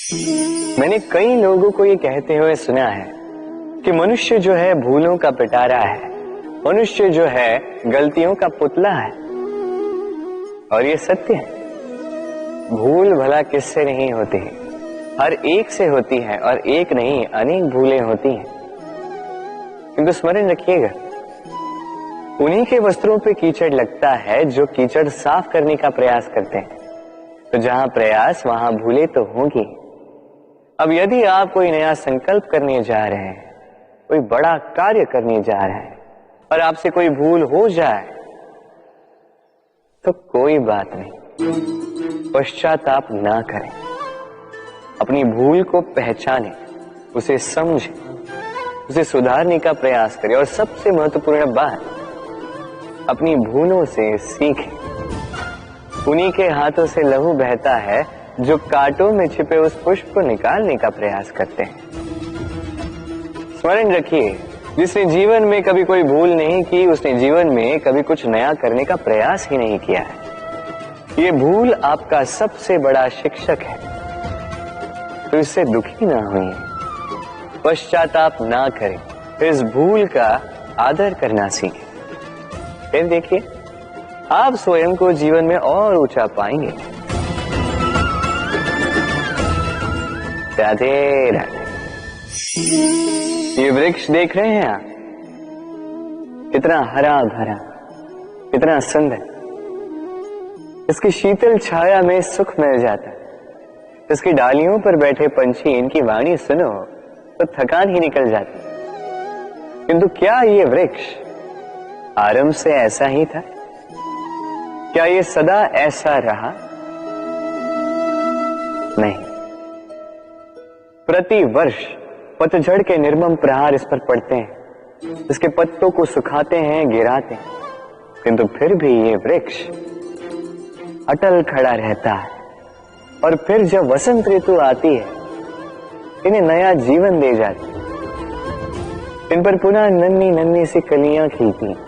मैंने कई लोगों को ये कहते हुए सुना है कि मनुष्य जो है भूलों का पिटारा है, मनुष्य जो है गलतियों का पुतला है। और ये सत्य है। भूल भला किससे नहीं होती है, हर एक से होती है, और एक नहीं अनेक भूलें होती हैं। किंतु स्मरण रखिएगा, उन्हीं के वस्त्रों पे कीचड़ लगता है जो कीचड़ साफ करने का प्रयास करते हैं। तो जहां प्रयास वहां भूलें तो होंगी। अब यदि आप कोई नया संकल्प करने जा रहे हैं, कोई बड़ा कार्य करने जा रहे हैं, और आपसे कोई भूल हो जाए तो कोई बात नहीं, पश्चाताप ना करें। अपनी भूल को पहचानें, उसे समझें, उसे सुधारने का प्रयास करें, और सबसे महत्वपूर्ण बात, अपनी भूलों से सीखें। उन्हीं के हाथों से लहू बहता है जो कांटों में छिपे उस पुष्प को निकालने का प्रयास करते हैं। स्मरण रखिए, जिसने जीवन में कभी कोई भूल नहीं की, उसने जीवन में कभी कुछ नया करने का प्रयास ही नहीं किया है। ये भूल आपका सबसे बड़ा शिक्षक है, तो इससे दुखी ना होइए, पश्चाताप ना करें, इस भूल का आदर करना सीखें। फिर देखिए, आप स्वयं को जीवन में और ऊंचा पाएंगे। राधे राधे। ये वृक्ष देख रहे हैं आप, कितना हरा भरा, कितना सुंदर। इसकी शीतल छाया में सुख मिल जाता है। इसकी डालियों पर बैठे पंछी, इनकी वाणी सुनो तो थकान ही निकल जाती। किंतु क्या ये वृक्ष आरंभ से ऐसा ही था? क्या ये सदा ऐसा रहा? नहीं। प्रति वर्ष पतझड़ के निर्मम प्रहार इस पर पड़ते हैं, इसके पत्तों को सुखाते हैं, गिराते हैं, किंतु फिर भी ये वृक्ष अटल खड़ा रहता है। और फिर जब वसंत ऋतु आती है, इन्हें नया जीवन दे जाती है। इन पर पुनः नन्ही नन्ही सी कलियां खिलती हैं।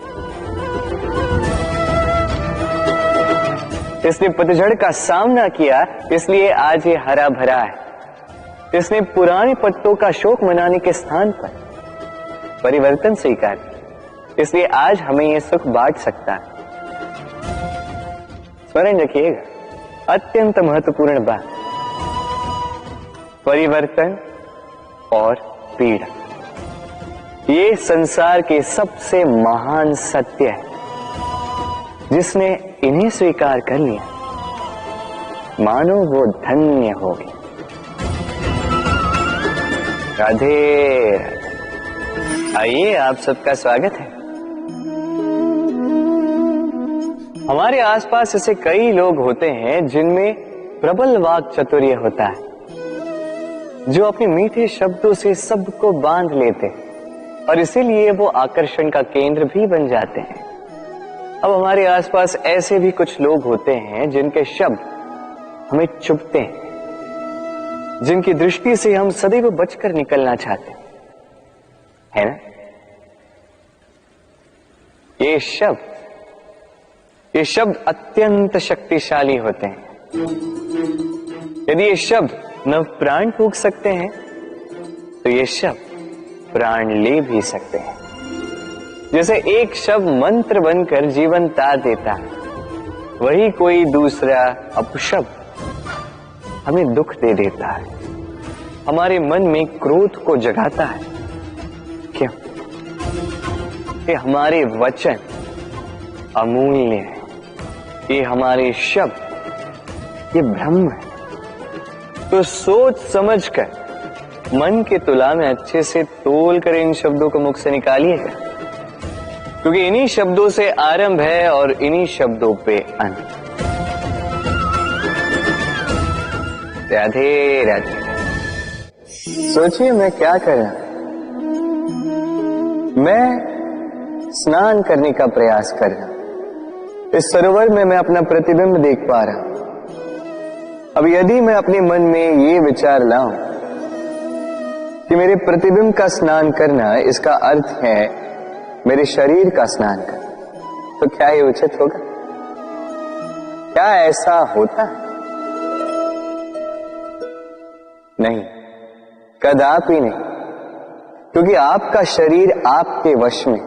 इसने पतझड़ का सामना किया, इसलिए आज ये हरा भरा है। इसने पुराने पत्तों का शोक मनाने के स्थान पर परिवर्तन स्वीकार किया, इसलिए आज हमें यह सुख बांट सकता है। स्मरण रखिएगा, अत्यंत महत्वपूर्ण बात, परिवर्तन और पीड़ा, ये संसार के सबसे महान सत्य है। जिसने इन्हें स्वीकार कर लिया, मानो वो धन्य होगी। राधे राधे। आइए, आप सबका स्वागत है। हमारे आसपास ऐसे कई लोग होते हैं जिनमें प्रबल वाक चातुर्य होता है, जो अपने मीठे शब्दों से सबको बांध लेते हैं, और इसीलिए वो आकर्षण का केंद्र भी बन जाते हैं। अब हमारे आसपास ऐसे भी कुछ लोग होते हैं जिनके शब्द हमें चुभते हैं, जिनकी दृष्टि से हम सदैव बचकर निकलना चाहते हैं, है ना? ये शब्द अत्यंत शक्तिशाली होते हैं। यदि ये शब्द नव प्राण फूंक सकते हैं, तो ये शब्द प्राण ले भी सकते हैं। जैसे एक शब्द मंत्र बनकर जीवन तार देता है, वही कोई दूसरा अपशब्द हमें दुख दे देता है, हमारे मन में क्रोध को जगाता है। क्यों? ये हमारे वचन अमूल्य है, ये हमारे शब्द ये ब्रह्म है। तो सोच समझकर मन के तुला में अच्छे से तोल कर इन शब्दों को मुख से निकालिएगा, क्योंकि इन्हीं शब्दों से आरंभ है और इन्हीं शब्दों पे अंत। राधे राधे। सोचिए, मैं क्या कर रहा हूं? मैं स्नान करने का प्रयास कर रहा हूं। इस सरोवर में मैं अपना प्रतिबिंब देख पा रहा हूं। अब यदि मैं अपने मन में ये विचार लाऊं कि मेरे प्रतिबिंब का स्नान करना, इसका अर्थ है मेरे शरीर का स्नान करना, तो क्या ये उचित होगा? क्या ऐसा होता है? नहीं, कदापि नहीं, क्योंकि आपका शरीर आपके वश में।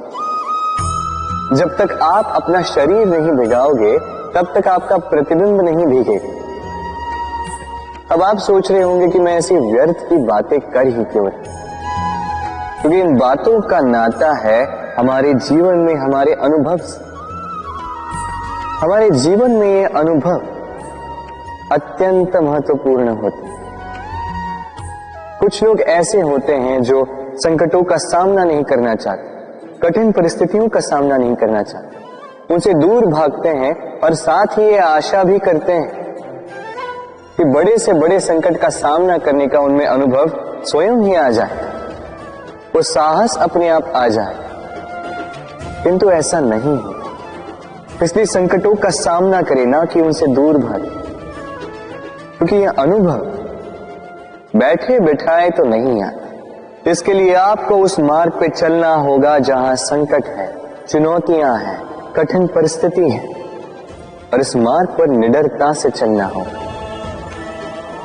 जब तक आप अपना शरीर नहीं भिगाओगे तब तक आपका प्रतिबिंब नहीं भीगेगा। अब आप सोच रहे होंगे कि मैं ऐसी व्यर्थ की बातें कर ही क्यों रहा, क्योंकि इन बातों का नाता है हमारे जीवन में हमारे अनुभव से। हमारे जीवन में ये अनुभव अत्यंत महत्वपूर्ण होते हैं। कुछ लोग ऐसे होते हैं जो संकटों का सामना नहीं करना चाहते, कठिन परिस्थितियों का सामना नहीं करना चाहते, उनसे दूर भागते हैं और साथ ही ये आशा भी करते हैं कि बड़े से बड़े संकट का सामना करने का उनमें अनुभव स्वयं ही आ जाए, वो साहस अपने आप आ जाए। किंतु ऐसा नहीं है, इसलिए संकटों का सामना करें, ना कि उनसे दूर भागे, क्योंकि यह अनुभव बैठे बिठाए तो नहीं आता। इसके लिए आपको उस मार्ग पे चलना होगा जहां संकट है, चुनौतियां हैं, कठिन परिस्थिति है, और इस मार्ग पर निडरता से चलना होगा,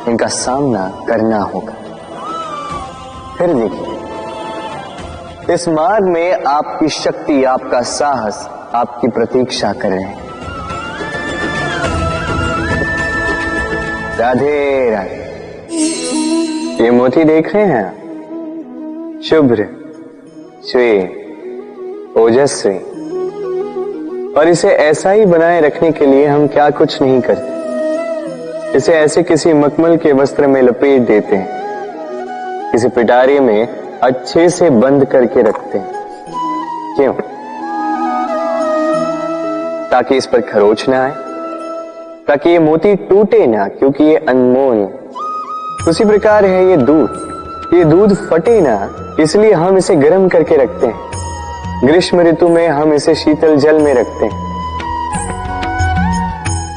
इनका सामना करना होगा। फिर देखिए, इस मार्ग में आपकी शक्ति, आपका साहस आपकी प्रतीक्षा कर रहे हैं। राधे राधे। ये मोती देख रहे हैं, शुभ्र, श्वेत, ओजस्वी, और इसे ऐसा ही बनाए रखने के लिए हम क्या कुछ नहीं करते। इसे ऐसे किसी मखमल के वस्त्र में लपेट देते हैं, किसी पिटारे में अच्छे से बंद करके रखते हैं। क्यों? ताकि इस पर खरोच ना आए, ताकि ये मोती टूटे ना, क्योंकि ये अनमोल है। उसी प्रकार है ये दूध फटे ना, इसलिए हम इसे गर्म करके रखते हैं। ग्रीष्म ऋतु में हम इसे शीतल जल में रखते हैं,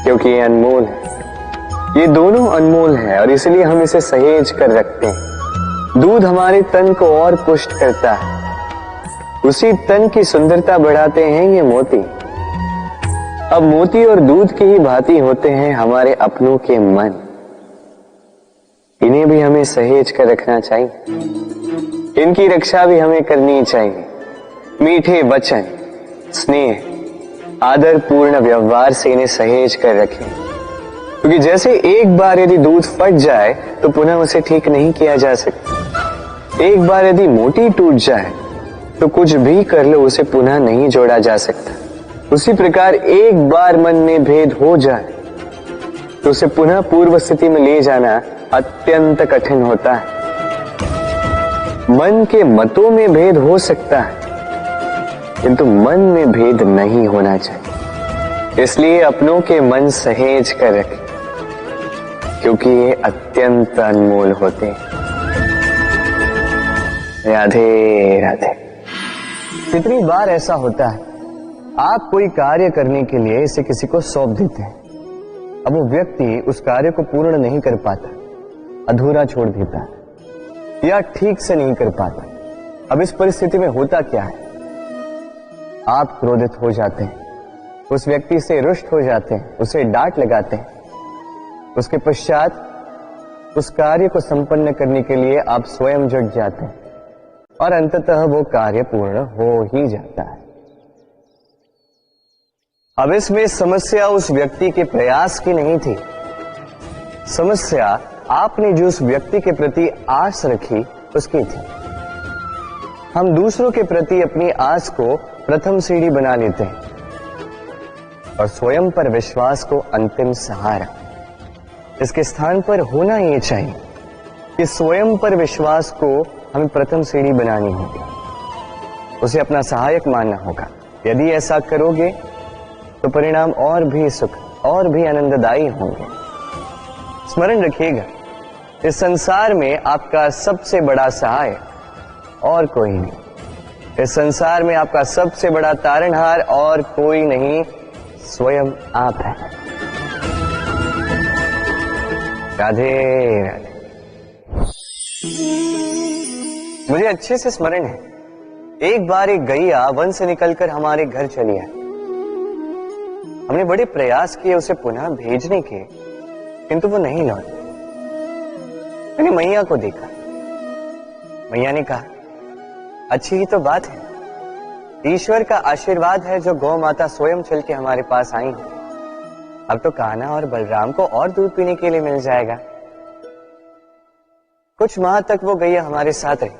क्योंकि ये अनमोल है। ये दोनों अनमोल है और इसलिए हम इसे सहेज कर रखते हैं। दूध हमारे तन को और पुष्ट करता है, उसी तन की सुंदरता बढ़ाते हैं ये मोती। अब मोती और दूध की ही भांति होते हैं हमारे अपनों के मन। इन्हें भी हमें सहेज कर रखना चाहिए, इनकी रक्षा भी हमें करनी चाहिए। मीठे वचन, स्नेह, आदर पूर्ण व्यवहार से इन्हें सहेज कर रखें, क्योंकि जैसे एक बार यदि दूध फट जाए तो पुनः उसे ठीक नहीं किया जा सकता। एक बार यदि मोती टूट जाए तो कुछ भी कर लो उसे पुनः नहीं जोड़ा जा सकता। उसी प्रकार एक बार मन में भेद हो जाए तो उसे पुनः पूर्व स्थिति में ले जाना अत्यंत कठिन होता है। मन के मतों में भेद हो सकता है, किंतु मन में भेद नहीं होना चाहिए। इसलिए अपनों के मन सहेज कर रखें, क्योंकि ये अत्यंत अनमोल होते हैं। राधे राधे। कितनी बार ऐसा होता है, आप कोई कार्य करने के लिए इसे किसी को सौंप देते हैं, अब वो व्यक्ति उस कार्य को पूर्ण नहीं कर पाता, अधूरा छोड़ देता है या ठीक से नहीं कर पाता। अब इस परिस्थिति में होता क्या है, आप क्रोधित हो जाते हैं, उस व्यक्ति से रुष्ट हो जाते हैं, उसे डांट लगाते हैं। उसके पश्चात उस कार्य को संपन्न करने के लिए आप स्वयं जुट जाते हैं और अंततः वो कार्य पूर्ण हो ही जाता है। अब इसमें समस्या उस व्यक्ति के प्रयास की नहीं थी, समस्या आपने जो उस व्यक्ति के प्रति आस रखी उसकी थी। हम दूसरों के प्रति अपनी आस को प्रथम सीढ़ी बना लेते हैं और स्वयं पर विश्वास को अंतिम सहारा। इसके स्थान पर होना ये चाहिए कि स्वयं पर विश्वास को हमें प्रथम सीढ़ी बनानी होगी, उसे अपना सहायक मानना होगा। यदि ऐसा करोगे तो परिणाम और भी सुख और भी आनंददायी होंगे। स्मरण रखिएगा, इस संसार में आपका सबसे बड़ा सहाय और कोई नहीं। इस संसार में आपका सबसे बड़ा तारणहार और कोई नहीं, स्वयं आप हैं। राधे राधे। मुझे अच्छे से स्मरण है, एक बार एक गैया वन से निकलकर हमारे घर चली आई। हमने बड़े प्रयास किए उसे पुनः भेजने के, किंतु वो नहीं लौटी। मैंने मैया को देखा। मैया ने कहा, अच्छी ही तो बात है, ईश्वर का आशीर्वाद है जो गौ माता स्वयं चल के हमारे पास आई है। अब तो कान्हा और बलराम को और दूध पीने के लिए मिल जाएगा। कुछ माह तक वो गैया हमारे साथ रही,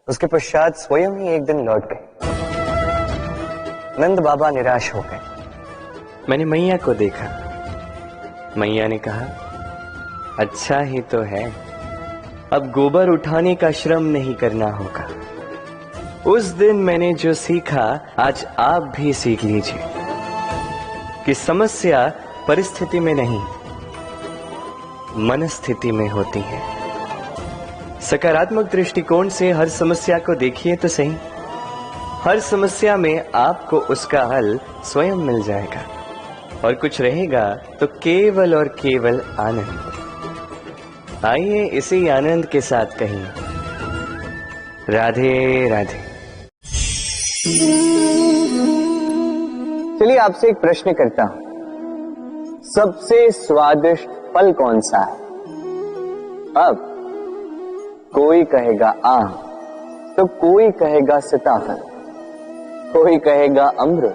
उसके पश्चात स्वयं ही एक दिन लौट गए। नंद बाबा निराश हो गए। मैंने मैया को देखा। मैया ने कहा, अच्छा ही तो है, अब गोबर उठाने का श्रम नहीं करना होगा। उस दिन मैंने जो सीखा आज आप भी सीख लीजिए कि समस्या परिस्थिति में नहीं, मनस्थिति में होती है। सकारात्मक दृष्टिकोण से हर समस्या को देखिए तो सही, हर समस्या में आपको उसका हल स्वयं मिल जाएगा और कुछ रहेगा तो केवल और केवल आनंद। आइए इसी आनंद के साथ कहें, राधे राधे। चलिए आपसे एक प्रश्न करता हूं, सबसे स्वादिष्ट फल कौन सा है? अब कोई कहेगा आम, तो कोई कहेगा सीताफल, कोई कहेगा अमरूद,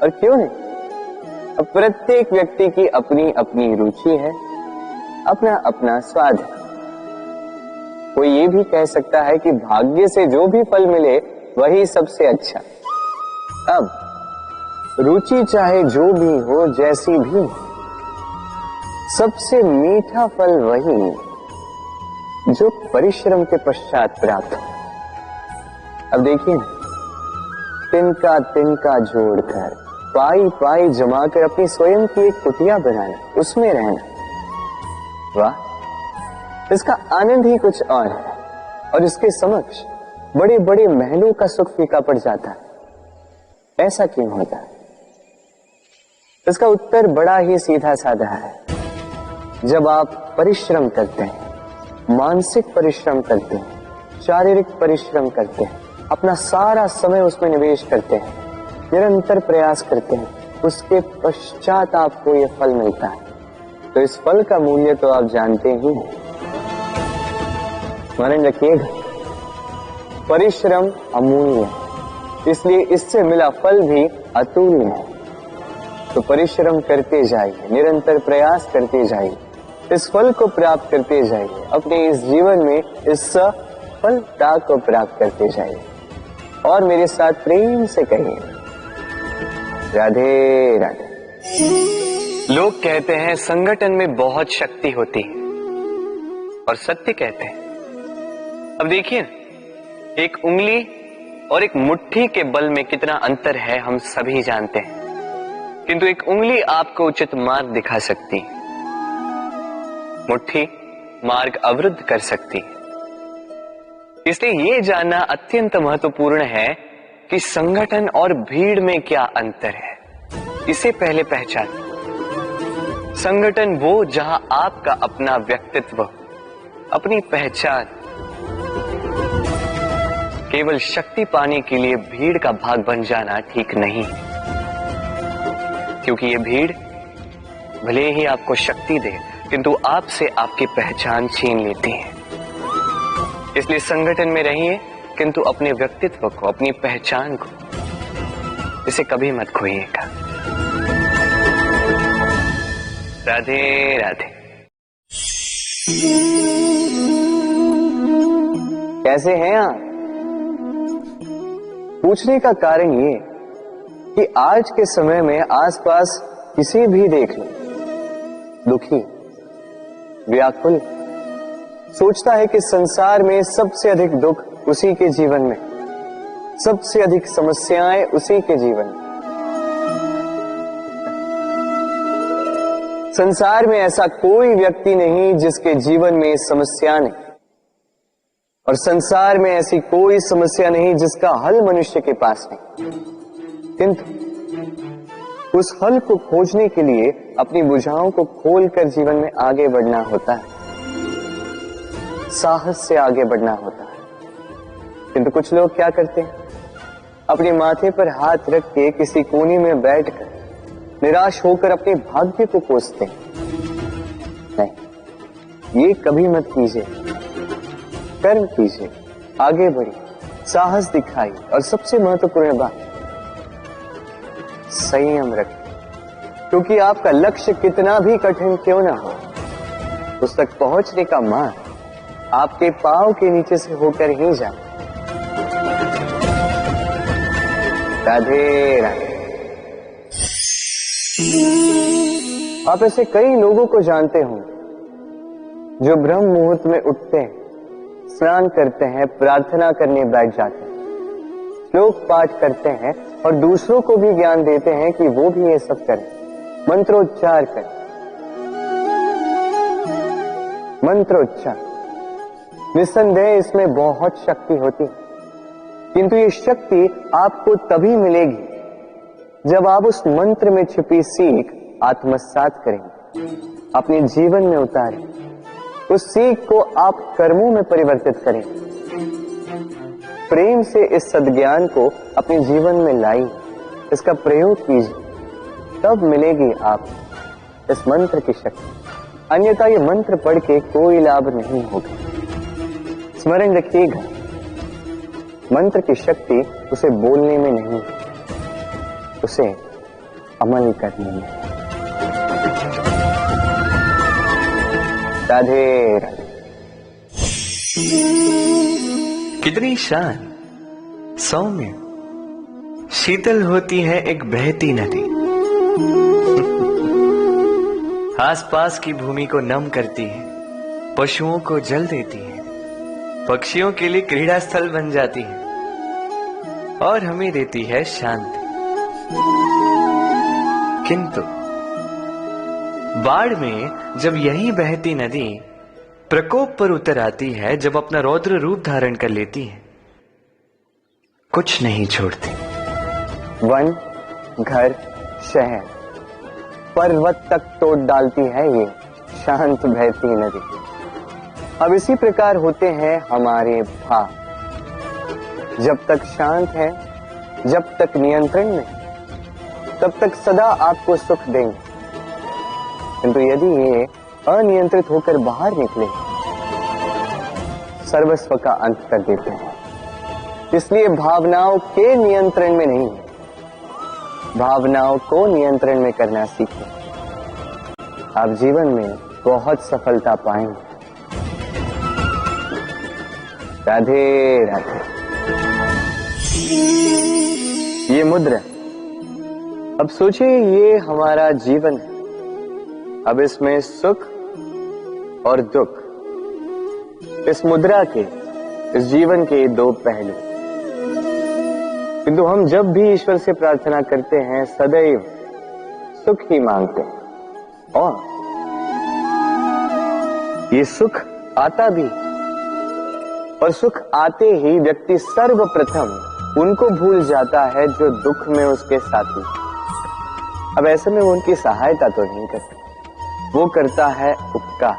और क्यों नहीं, अब प्रत्येक व्यक्ति की अपनी अपनी रुचि है, अपना अपना स्वाद है। कोई ये भी कह सकता है कि भाग्य से जो भी फल मिले वही सबसे अच्छा। अब रुचि चाहे जो भी हो, जैसी भी, सबसे मीठा फल वही जो परिश्रम के पश्चात प्राप्त हो। अब देखिए, तिनका तिनका जोड़कर, पाई पाई जमाकर अपनी स्वयं की एक कुटिया बनाना, उसमें रहना, वाह, इसका आनंद ही कुछ और है। और इसके समक्ष बड़े बड़े महलों का सुख फीका पड़ जाता है। ऐसा क्यों होता है? इसका उत्तर बड़ा ही सीधा साधा है। जब आप परिश्रम करते हैं, मानसिक परिश्रम करते हैं, शारीरिक परिश्रम करते हैं, अपना सारा समय उसमें निवेश करते हैं, निरंतर प्रयास करते हैं, उसके पश्चात आपको यह फल मिलता है, तो इस फल का मूल्य तो आप जानते ही हैं। स्मरण रखिएगा, परिश्रम अमूल्य है, इसलिए इससे मिला फल भी अतुल्य है। तो परिश्रम करते जाइए, निरंतर प्रयास करते जाइए, इस फल को प्राप्त करते जाइए, अपने इस जीवन में इस सफलता को प्राप्त करते जाइए। और मेरे साथ प्रेम से कहिए, राधे राधे। लोग कहते हैं संगठन में बहुत शक्ति होती है, और सत्य कहते हैं। अब देखिए, एक उंगली और एक मुट्ठी के बल में कितना अंतर है हम सभी जानते हैं, किंतु एक उंगली आपको उचित मार्ग दिखा सकती है, मुट्ठी मार्ग अवरुद्ध कर सकती है। इसलिए यह जानना अत्यंत महत्वपूर्ण है कि संगठन और भीड़ में क्या अंतर है, इसे पहले पहचान। संगठन वो जहां आपका अपना व्यक्तित्व, अपनी पहचान, केवल शक्ति पाने के लिए भीड़ का भाग बन जाना ठीक नहीं, क्योंकि ये भीड़ भले ही आपको शक्ति दे, किंतु आपसे आपकी पहचान छीन लेती है। इसलिए संगठन में रहिए, किंतु अपने व्यक्तित्व को, अपनी पहचान को, इसे कभी मत खोइएगा। राधे राधे। कैसे हैं आप? पूछने का कारण ये कि आज के समय में आसपास किसी भी देख लो, दुखी, व्याकुल, सोचता है कि संसार में सबसे अधिक दुख उसी के जीवन में, सबसे अधिक समस्याएं उसी के जीवन में। संसार में ऐसा कोई व्यक्ति नहीं जिसके जीवन में समस्या नहीं, और संसार में ऐसी कोई समस्या नहीं जिसका हल मनुष्य के पास नहीं। किंतु उस हल को खोजने के लिए अपनी भुजाओं को खोलकर जीवन में आगे बढ़ना होता है, साहस से आगे बढ़ना होता है। किंतु कुछ लोग क्या करते हैं, अपने माथे पर हाथ रख के किसी कोने में बैठकर निराश होकर अपने भाग्य को कोसते हैं। नहीं, ये कभी मत कीजिए। कर्म कीजिए, आगे बढ़िए, साहस दिखाइए और सबसे महत्वपूर्ण बात, संयम रखें, क्योंकि आपका लक्ष्य कितना भी कठिन क्यों ना हो, उस तक पहुंचने का मार्ग आपके पांव के नीचे से होकर ही जाए। राधे राधे। आप ऐसे कई लोगों को जानते हो जो ब्रह्म मुहूर्त में उठते हैं, स्नान करते हैं, प्रार्थना करने बैठ जाते हैं, श्लोक पाठ करते हैं और दूसरों को भी ज्ञान देते हैं कि वो भी ये सब करें, मंत्रोच्चार करें। मंत्रोच्चार, निस्संदेह इसमें बहुत शक्ति होती है, किंतु ये शक्ति आपको तभी मिलेगी जब आप उस मंत्र में छिपी सीख आत्मसात करेंगे, अपने जीवन में उतारें, उस सीख को आप कर्मों में परिवर्तित करें, प्रेम से इस सद्ज्ञान को अपने जीवन में लाइए, इसका प्रयोग कीजिए, तब मिलेगी आप इस मंत्र की शक्ति। अन्यथा ये मंत्र पढ़ के कोई लाभ नहीं होगा। स्मरण रखिएगा, मंत्र की शक्ति उसे बोलने में नहीं, उसे अमल करने में। राधे राधे। कितनी शांत, सौम्य, शीतल होती है एक बहती नदी। आसपास की भूमि को नम करती है, पशुओं को जल देती है, पक्षियों के लिए क्रीड़ा स्थल बन जाती है और हमें देती है शांति। किंतु बाढ़ में जब यही बहती नदी प्रकोप पर उतर आती है, जब अपना रौद्र रूप धारण कर लेती है, कुछ नहीं छोड़ती। वन, घर, शहर, पर्वत तक तोड़ डालती है ये शांत बहती नदी। अब इसी प्रकार होते हैं हमारे भाव। जब तक शांत है, जब तक नियंत्रण में, तब तक सदा आपको सुख देंगे, किंतु यदि ये अनियंत्रित होकर बाहर निकले, सर्वस्व का अंत कर देते हैं। इसलिए भावनाओं के नियंत्रण में नहीं, भावनाओं को नियंत्रण में करना सीखें। आप जीवन में बहुत सफलता पाएंगे। राधे राधे। ये मुद्रा, अब सोचिए ये हमारा जीवन है। अब इसमें सुख और दुख, इस मुद्रा के, इस जीवन के दो पहलू। किंतु हम जब भी ईश्वर से प्रार्थना करते हैं, सदैव सुख ही मांगते हैं, और ये सुख आता भी, और सुख आते ही व्यक्ति सर्वप्रथम उनको भूल जाता है जो दुख में उसके साथी। अब ऐसे में वो उनकी सहायता तो नहीं करता, वो करता है उपकार,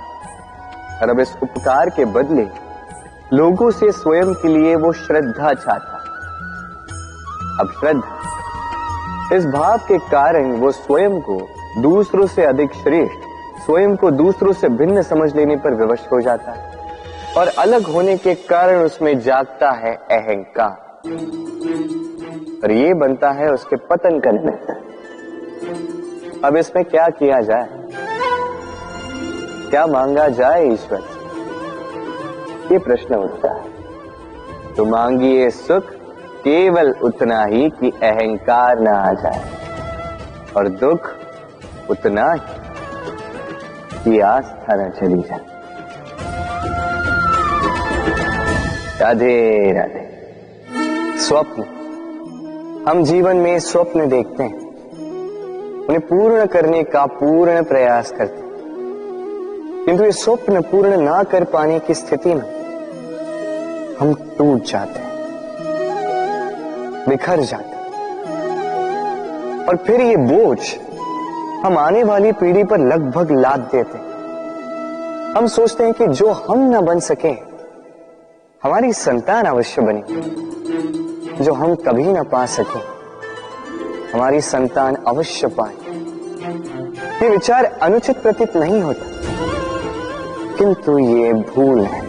और अब इस उपकार के बदले लोगों से स्वयं के लिए वो श्रद्धा चाहता है। अब श्रद्धा, इस भाव के कारण वो स्वयं को दूसरों से अधिक श्रेष्ठ, स्वयं को दूसरों से भिन्न समझ लेने पर विवश हो जाता है, और अलग होने के कारण उसमें जागता है अहंकार, और ये बनता है उसके पतन का निमित्त। अब इसमें क्या किया जाए, क्या मांगा जाए ईश्वर से, ये प्रश्न उठता है। तो मांगिए सुख केवल उतना ही कि अहंकार ना आ जाए, और दुख उतना ही कि आस्था न चली जाए। राधे राधे। स्वप्न, हम जीवन में स्वप्न देखते हैं, उन्हें पूर्ण करने का पूर्ण प्रयास करते हैं, किंतु ये स्वप्न पूर्ण ना कर पाने की स्थिति में हम टूट जाते हैं, बिखर जाते हैं, और फिर ये बोझ हम आने वाली पीढ़ी पर लगभग लाद देते हैं। हम सोचते हैं कि जो हम ना बन सके, हमारी संतान अवश्य बने, जो हम कभी ना पा सके, हमारी संतान अवश्य पाए। ये विचार अनुचित प्रतीत नहीं होता, किंतु ये भूल है,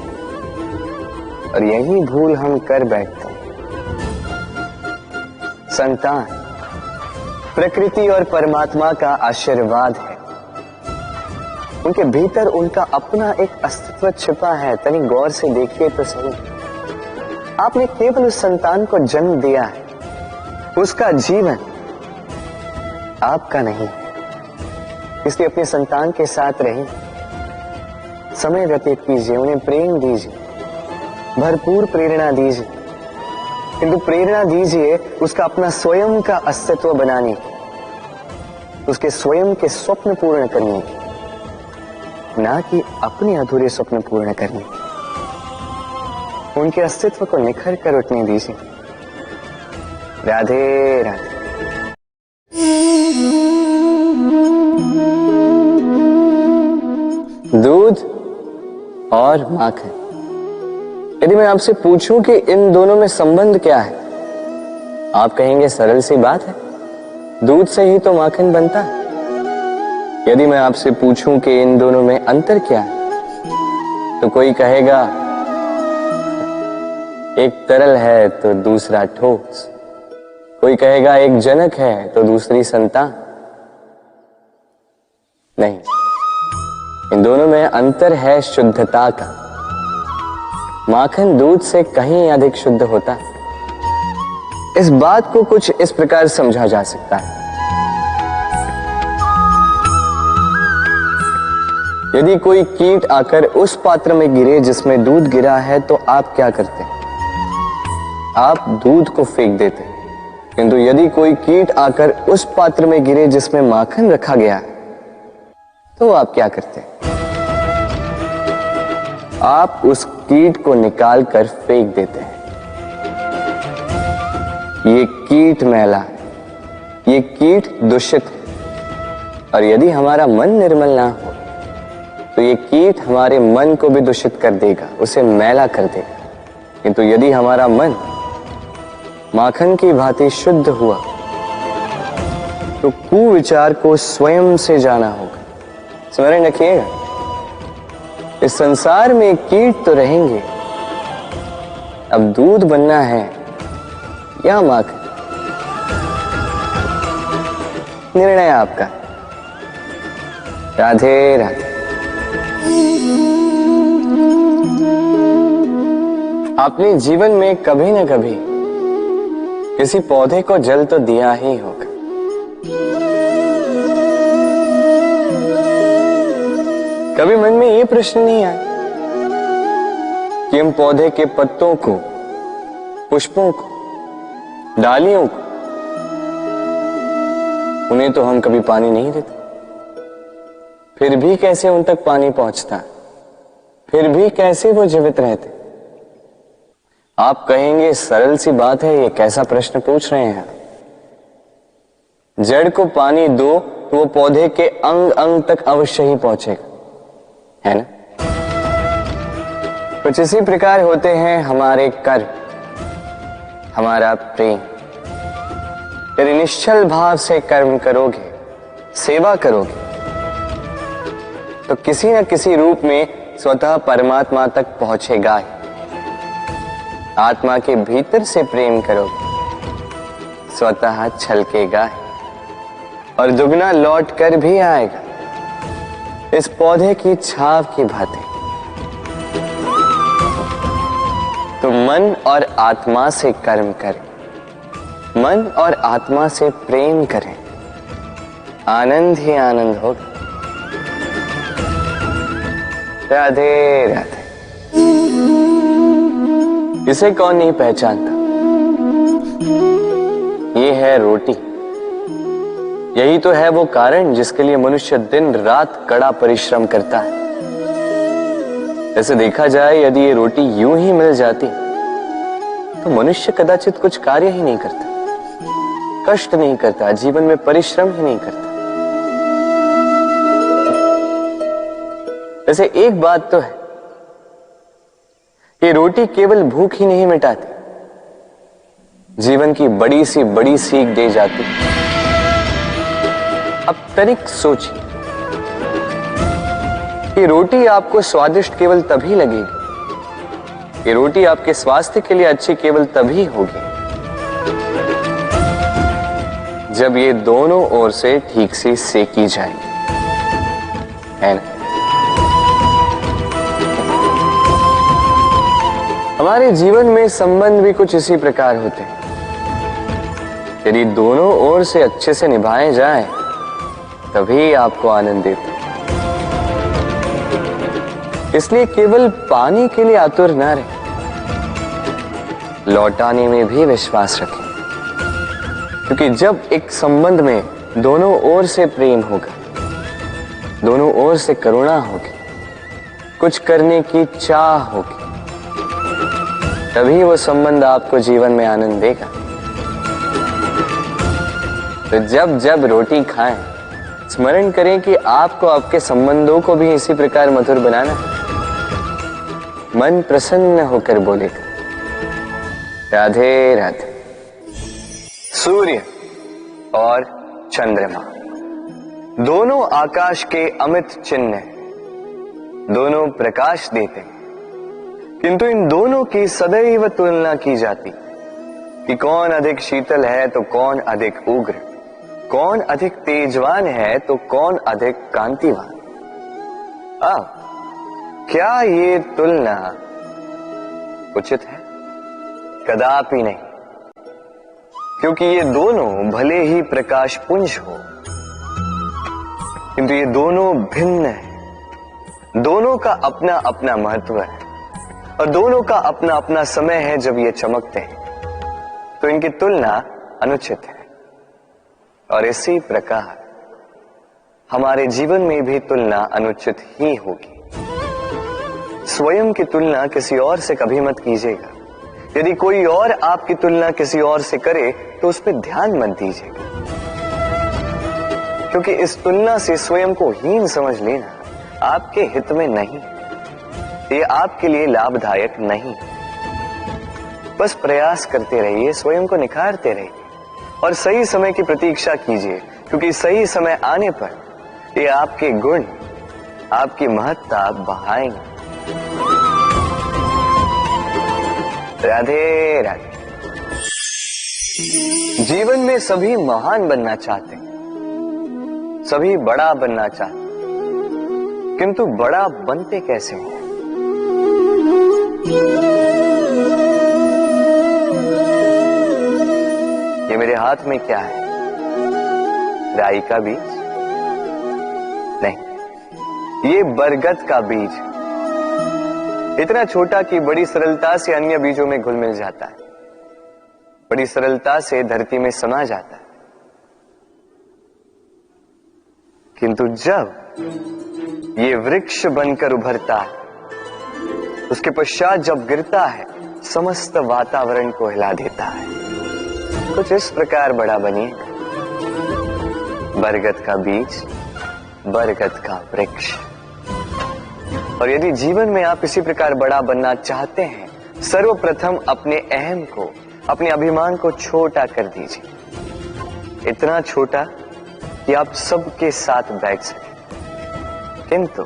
और यही भूल हम कर बैठते हैं। संतान प्रकृति और परमात्मा का आशीर्वाद है। उनके भीतर उनका अपना एक अस्तित्व छिपा है। तनी गौर से देखिए तो सही। आपने केवल उस संतान को जन्म दिया है, उसका जीवन आपका नहीं है। इसलिए अपने संतान के साथ रहिए, समय व्यतीत कीजिए, उन्हें प्रेम दीजिए, भरपूर प्रेरणा दीजिए, किंतु प्रेरणा दीजिए उसका अपना स्वयं का अस्तित्व बनाने, उसके स्वयं के स्वप्न पूर्ण करने, ना कि अपने अधूरे स्वप्न पूर्ण करने। उनके अस्तित्व को निखर कर उठने दीजिए। राधे राधे। दूध और माखन। यदि मैं आपसे पूछूं कि इन दोनों में संबंध क्या है, आप कहेंगे सरल सी बात है, दूध से ही तो माखन बनता है। यदि मैं आपसे पूछूं कि इन दोनों में अंतर क्या है, तो कोई कहेगा एक तरल है तो दूसरा ठोस, कोई कहेगा एक जनक है तो दूसरी संतान। नहीं, इन दोनों में अंतर है शुद्धता का। माखन दूध से कहीं अधिक शुद्ध होता है। इस बात को कुछ इस प्रकार समझा जा सकता है। यदि कोई कीट आकर उस पात्र में गिरे जिसमें दूध गिरा है, तो आप क्या करते हैं? आप दूध को फेंक देते। किंतु यदि कोई कीट आकर उस पात्र में गिरे जिसमें माखन रखा गया है, तो आप क्या करते हैं? आप उस कीट को निकाल कर फेंक देते हैं। ये कीट मैला है, ये कीट दूषित है। और यदि हमारा मन निर्मल ना हो, तो ये कीट हमारे मन को भी दूषित कर देगा, उसे मैला कर देगा। किंतु यदि हमारा मन माखन की भांति शुद्ध हुआ, तो कुविचार को स्वयं से जाना होगा। स्मरण रखिएगा, इस संसार में कीट तो रहेंगे, अब दूध बनना है या माखन, निर्णय आपका। राधे राधे। आपने जीवन में कभी न कभी किसी पौधे को जल तो दिया ही होगा। कभी मन में ये प्रश्न नहीं आया कि हम पौधे के पत्तों को, पुष्पों को, डालियों को, उन्हें तो हम कभी पानी नहीं देते, फिर भी कैसे उन तक पानी पहुंचता है, फिर भी कैसे वो जीवित रहते? आप कहेंगे सरल सी बात है, ये कैसा प्रश्न पूछ रहे हैं? जड़ को पानी दो तो वो पौधे के अंग अंग तक अवश्य ही पहुंचेगा, है ना? कुछ इसी प्रकार होते हैं हमारे कर्म, हमारा प्रेम। यदि निश्चल भाव से कर्म करोगे, सेवा करोगे, तो किसी न किसी रूप में स्वतः परमात्मा तक पहुंचेगा ही। आत्मा के भीतर से प्रेम करोगे, स्वतः छलकेगा ही और दुगना लौट कर भी आएगा, इस पौधे की छाव की भांति। तो मन और आत्मा से कर्म करें, मन और आत्मा से प्रेम करें, आनंद ही आनंद होगा। राधे राधे। इसे कौन नहीं पहचानता? ये है रोटी। यही तो है वो कारण जिसके लिए मनुष्य दिन रात कड़ा परिश्रम करता है। ऐसे देखा जाए, यदि ये रोटी यूं ही मिल जाती तो मनुष्य कदाचित कुछ कार्य ही नहीं करता, कष्ट नहीं करता, जीवन में परिश्रम ही नहीं करता। वैसे एक बात तो है, ये रोटी केवल भूख ही नहीं मिटाती, जीवन की बड़ी सी बड़ी सीख दे जाती। अब तनिक सोचिए, ये रोटी आपको स्वादिष्ट केवल तभी लगेगी, ये रोटी आपके स्वास्थ्य के लिए अच्छी केवल तभी होगी जब ये दोनों ओर से ठीक से सेकी जाएगी, है ना? हमारे जीवन में संबंध भी कुछ इसी प्रकार होते हैं। यदि दोनों ओर से अच्छे से निभाए जाएं, तभी आपको आनंद देते हैं। इसलिए केवल पाने के लिए आतुर न रहे, लौटाने में भी विश्वास रखें। क्योंकि जब एक संबंध में दोनों ओर से प्रेम होगा, दोनों ओर से करुणा होगी, कुछ करने की चाह होगी, तभी वो संबंध आपको जीवन में आनंद देगा। तो जब जब रोटी खाएं, स्मरण करें कि आपको आपके संबंधों को भी इसी प्रकार मधुर बनाना है। मन प्रसन्न होकर बोलेगा, राधे राधे। सूर्य और चंद्रमा दोनों आकाश के अमित चिन्ह हैं, दोनों प्रकाश देते हैं, किंतु इन दोनों की सदैव तुलना की जाती कि कौन अधिक शीतल है तो कौन अधिक उग्र, कौन अधिक तेजवान है तो कौन अधिक कांतिवान। अब क्या ये तुलना उचित है? कदापि नहीं, क्योंकि ये दोनों भले ही प्रकाश पुंज हो, किंतु ये दोनों भिन्न है। दोनों का अपना अपना महत्व है और दोनों का अपना अपना समय है जब ये चमकते हैं, तो इनकी तुलना अनुचित है। और इसी प्रकार हमारे जीवन में भी तुलना अनुचित ही होगी। स्वयं की तुलना किसी और से कभी मत कीजिएगा। यदि कोई और आपकी तुलना किसी और से करे तो उस पर ध्यान मत दीजिएगा, क्योंकि इस तुलना से स्वयं को हीन समझ लेना आपके हित में नहीं, ये आपके लिए लाभदायक नहीं। बस प्रयास करते रहिए, स्वयं को निखारते रहिए और सही समय की प्रतीक्षा कीजिए, क्योंकि सही समय आने पर ये आपके गुण, आपकी महत्ता बढ़ाएंगे। राधे राधे। जीवन में सभी महान बनना चाहते हैं, सभी बड़ा बनना चाहते हैं, किंतु बड़ा बनते कैसे हैं? ये मेरे हाथ में क्या है? राई का बीज? नहीं, ये बरगद का बीज, इतना छोटा कि बड़ी सरलता से अन्य बीजों में घुल मिल जाता है, बड़ी सरलता से धरती में समा जाता है। किंतु जब ये वृक्ष बनकर उभरता है, उसके पश्चात जब गिरता है, समस्त वातावरण को हिला देता है। कुछ इस प्रकार बड़ा बनिएगा, बरगद का बीज, बरगद का वृक्ष। और यदि जीवन में आप इसी प्रकार बड़ा बनना चाहते हैं, सर्वप्रथम अपने अहम को, अपने अभिमान को छोटा कर दीजिए, इतना छोटा कि आप सबके साथ बैठ सकें। किंतु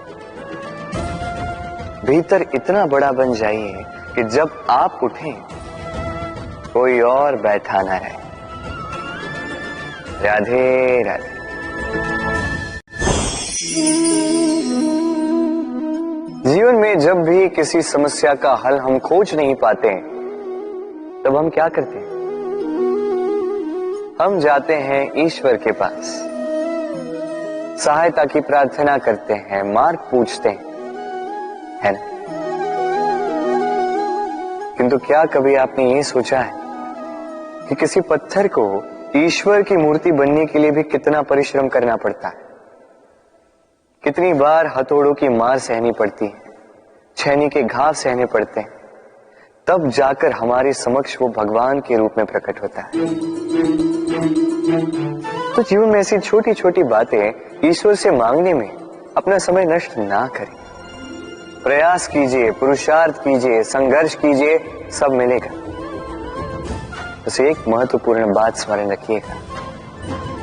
भीतर इतना बड़ा बन जाइए कि जब आप उठें कोई और बैठा ना रहे। राधे राधे। जीवन में जब भी किसी समस्या का हल हम खोज नहीं पाते, तब हम क्या करते हैं? हम जाते हैं ईश्वर के पास, सहायता की प्रार्थना करते हैं, मार्ग पूछते हैं, है ना? किंतु क्या कभी आपने ये सोचा है कि किसी पत्थर को ईश्वर की मूर्ति बनने के लिए भी कितना परिश्रम करना पड़ता है? कितनी बार हथौड़ों की मार सहनी पड़ती है, छेनी के घाव सहने पड़ते हैं, तब जाकर हमारे समक्ष वो भगवान के रूप में प्रकट होता है। तो जीवन में ऐसी छोटी छोटी बातें ईश्वर से मांगने में अपना समय नष्ट ना करें। प्रयास कीजिए, पुरुषार्थ कीजिए, संघर्ष कीजिए, सब मिलेगा। बस एक महत्वपूर्ण बात स्मरण रखिएगा,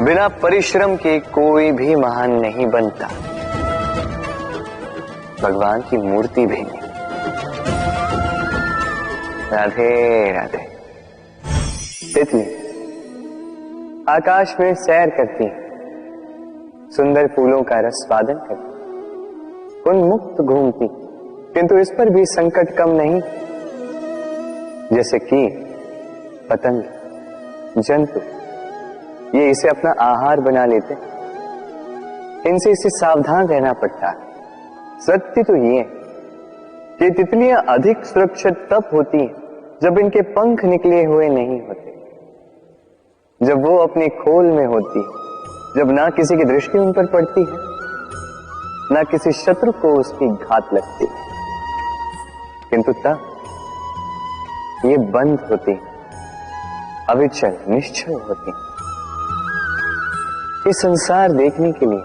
बिना परिश्रम के कोई भी महान नहीं बनता। भगवान की मूर्ति भी नहीं। राधे राधे। तितली आकाश में सैर करती है, सुंदर फूलों का रसवादन करती, उन्मुक्त घूमती, किंतु इस पर भी संकट कम नहीं। जैसे कि पतंग, जंतु, ये इसे अपना आहार बना लेते, इनसे इसे सावधान रहना पड़ता है। सत्य तो ये कि तितलियां अधिक सुरक्षित तब होती हैं जब इनके पंख निकले हुए नहीं होते, जब वो अपने खोल में होती है, जब ना किसी की दृष्टि उन पर पड़ती है, ना किसी शत्रु को उसकी घात लगती है, किंतु तब ये बंद होती, अविचल निश्चल होती। इस संसार देखने के लिए,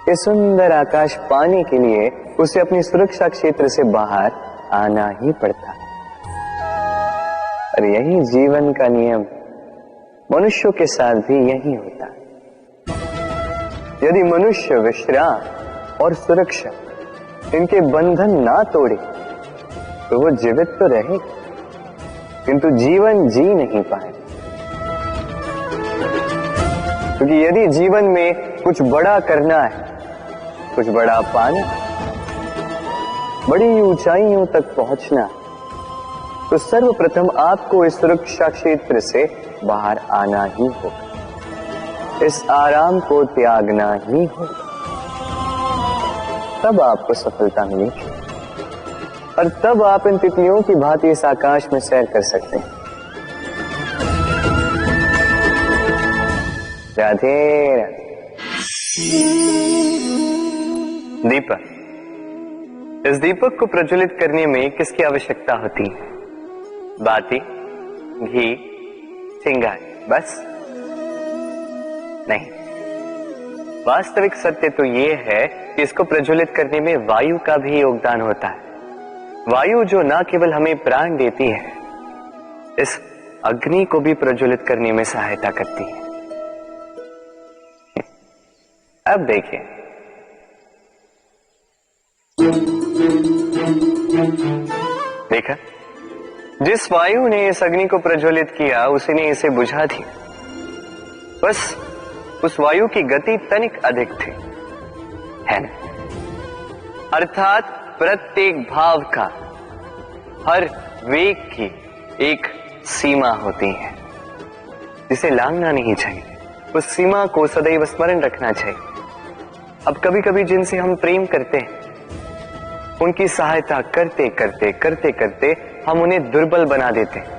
ये सुंदर आकाश पाने के लिए उसे अपनी सुरक्षा क्षेत्र से बाहर आना ही पड़ता। और यही जीवन का नियम मनुष्यों के साथ भी यही होता है। यदि मनुष्य विश्राम और सुरक्षा इनके बंधन ना तोड़े तो वो जीवित तो रहे, किंतु जीवन जी नहीं पाए। क्योंकि यदि जीवन में कुछ बड़ा करना है, कुछ बड़ा पाना, बड़ी ऊंचाइयों तक पहुंचना, तो सर्वप्रथम आपको इस सुरक्षा क्षेत्र से बाहर आना ही होगा, इस आराम को त्यागना ही होगा। तब आपको सफलता मिलेगी और तब आप इन तितलियों की भांति इस आकाश में सैर कर सकते हैं। राधे राधे। दीपक, इस दीपक को प्रज्वलित करने में किसकी आवश्यकता होती है? बाती, घी, चिंगारी, बस नहीं। वास्तविक सत्य तो यह है कि इसको प्रज्वलित करने में वायु का भी योगदान होता है। वायु जो न केवल हमें प्राण देती है, इस अग्नि को भी प्रज्वलित करने में सहायता करती है। अब देखिए, देखा, जिस वायु ने इस अग्नि को प्रज्वलित किया उसी ने इसे बुझा दिया। बस उस वायु की गति तनिक अधिक थी, है ना? अर्थात प्रत्येक भाव का, हर वेग की एक सीमा होती है जिसे लांघना नहीं चाहिए। उस सीमा को सदैव स्मरण रखना चाहिए। अब कभी कभी जिनसे हम प्रेम करते हैं, उनकी सहायता करते करते करते करते हम उन्हें दुर्बल बना देते हैं।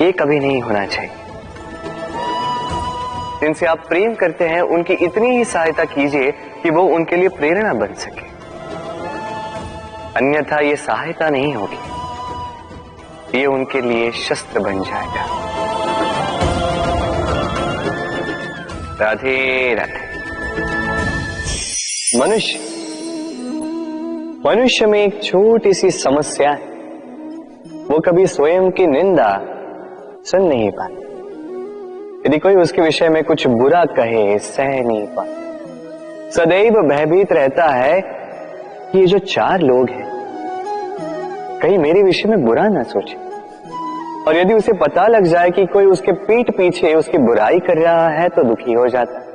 ये कभी नहीं होना चाहिए। जिनसे आप प्रेम करते हैं उनकी इतनी ही सहायता कीजिए कि वो उनके लिए प्रेरणा बन सके, अन्यथा ये सहायता नहीं होगी, ये उनके लिए शस्त्र बन जाएगा। राधे राधे। मनुष्य में एक छोटी सी समस्या है, वो कभी स्वयं की निंदा सुन नहीं पाता। यदि कोई उसके विषय में कुछ बुरा कहे, सह नहीं पाता। सदैव भयभीत रहता है कि ये जो चार लोग हैं कहीं मेरे विषय में बुरा ना सोचे। और यदि उसे पता लग जाए कि कोई उसके पीठ पीछे उसकी बुराई कर रहा है तो दुखी हो जाता है।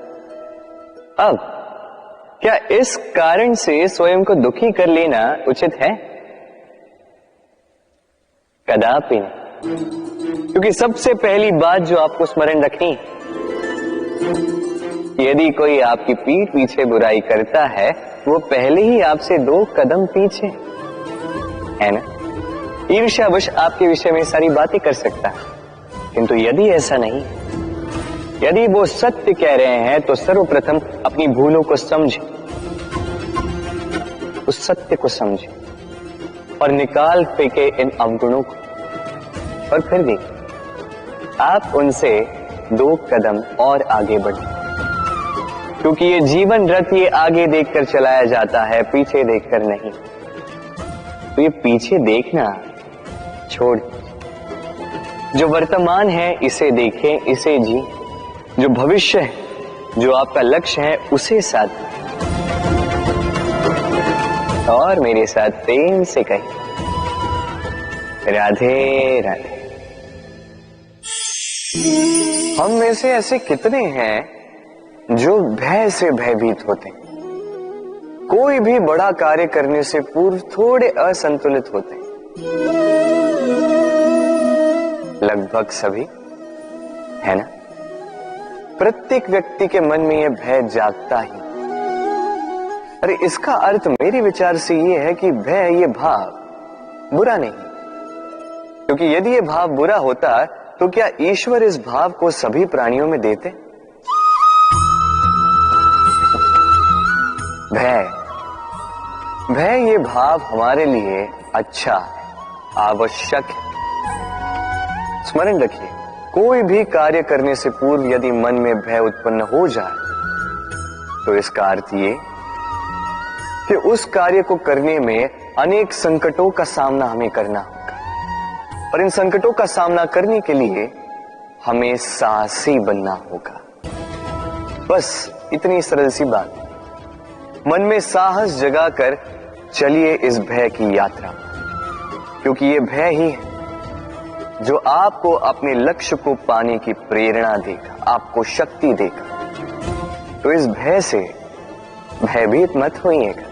अब क्या इस कारण से स्वयं को दुखी कर लेना उचित है? कदापि नहीं। क्योंकि सबसे पहली बात जो आपको स्मरण रखनी है, यदि कोई आपकी पीठ पीछे बुराई करता है वो पहले ही आपसे 2 कदम पीछे है ना। ईर्ष्यावश आपके विषय में सारी बातें कर सकता है, किंतु यदि ऐसा नहीं, यदि वो सत्य कह रहे हैं तो सर्वप्रथम अपनी भूलों को समझे, उस सत्य को समझे और निकाल फेंके इन अवगुणों को, और फिर देखिए आप उनसे 2 कदम और आगे बढ़े। क्योंकि ये जीवन रथ ये आगे देखकर चलाया जाता है, पीछे देखकर नहीं। तो ये पीछे देखना छोड़, जो वर्तमान है इसे देखें, इसे जी। जो भविष्य है, जो आपका लक्ष्य है, उसे साथ और मेरे साथ प्रेम से कहिए राधे राधे। हम में से ऐसे कितने हैं जो भय से भयभीत होते हैं, कोई भी बड़ा कार्य करने से पूर्व थोड़े असंतुलित होते हैं। लगभग सभी, है ना? प्रत्येक व्यक्ति के मन में यह भय जागता ही। अरे इसका अर्थ मेरे विचार से यह है कि भय ये भाव बुरा नहीं, क्योंकि यदि ये भाव बुरा होता तो क्या ईश्वर इस भाव को सभी प्राणियों में देते? भय ये भाव हमारे लिए अच्छा है, आवश्यक है। स्मरण रखिए, कोई भी कार्य करने से पूर्व यदि मन में भय उत्पन्न हो जाए तो इसका अर्थ ये कि उस कार्य को करने में अनेक संकटों का सामना हमें करना होगा, और इन संकटों का सामना करने के लिए हमें साहसी बनना होगा। बस इतनी सरल सी बात। मन में साहस जगाकर चलिए इस भय की यात्रा, क्योंकि ये भय ही है जो आपको अपने लक्ष्य को पाने की प्रेरणा देगा, आपको शक्ति देगा। तो इस भय से भयभीत मत होइएगा,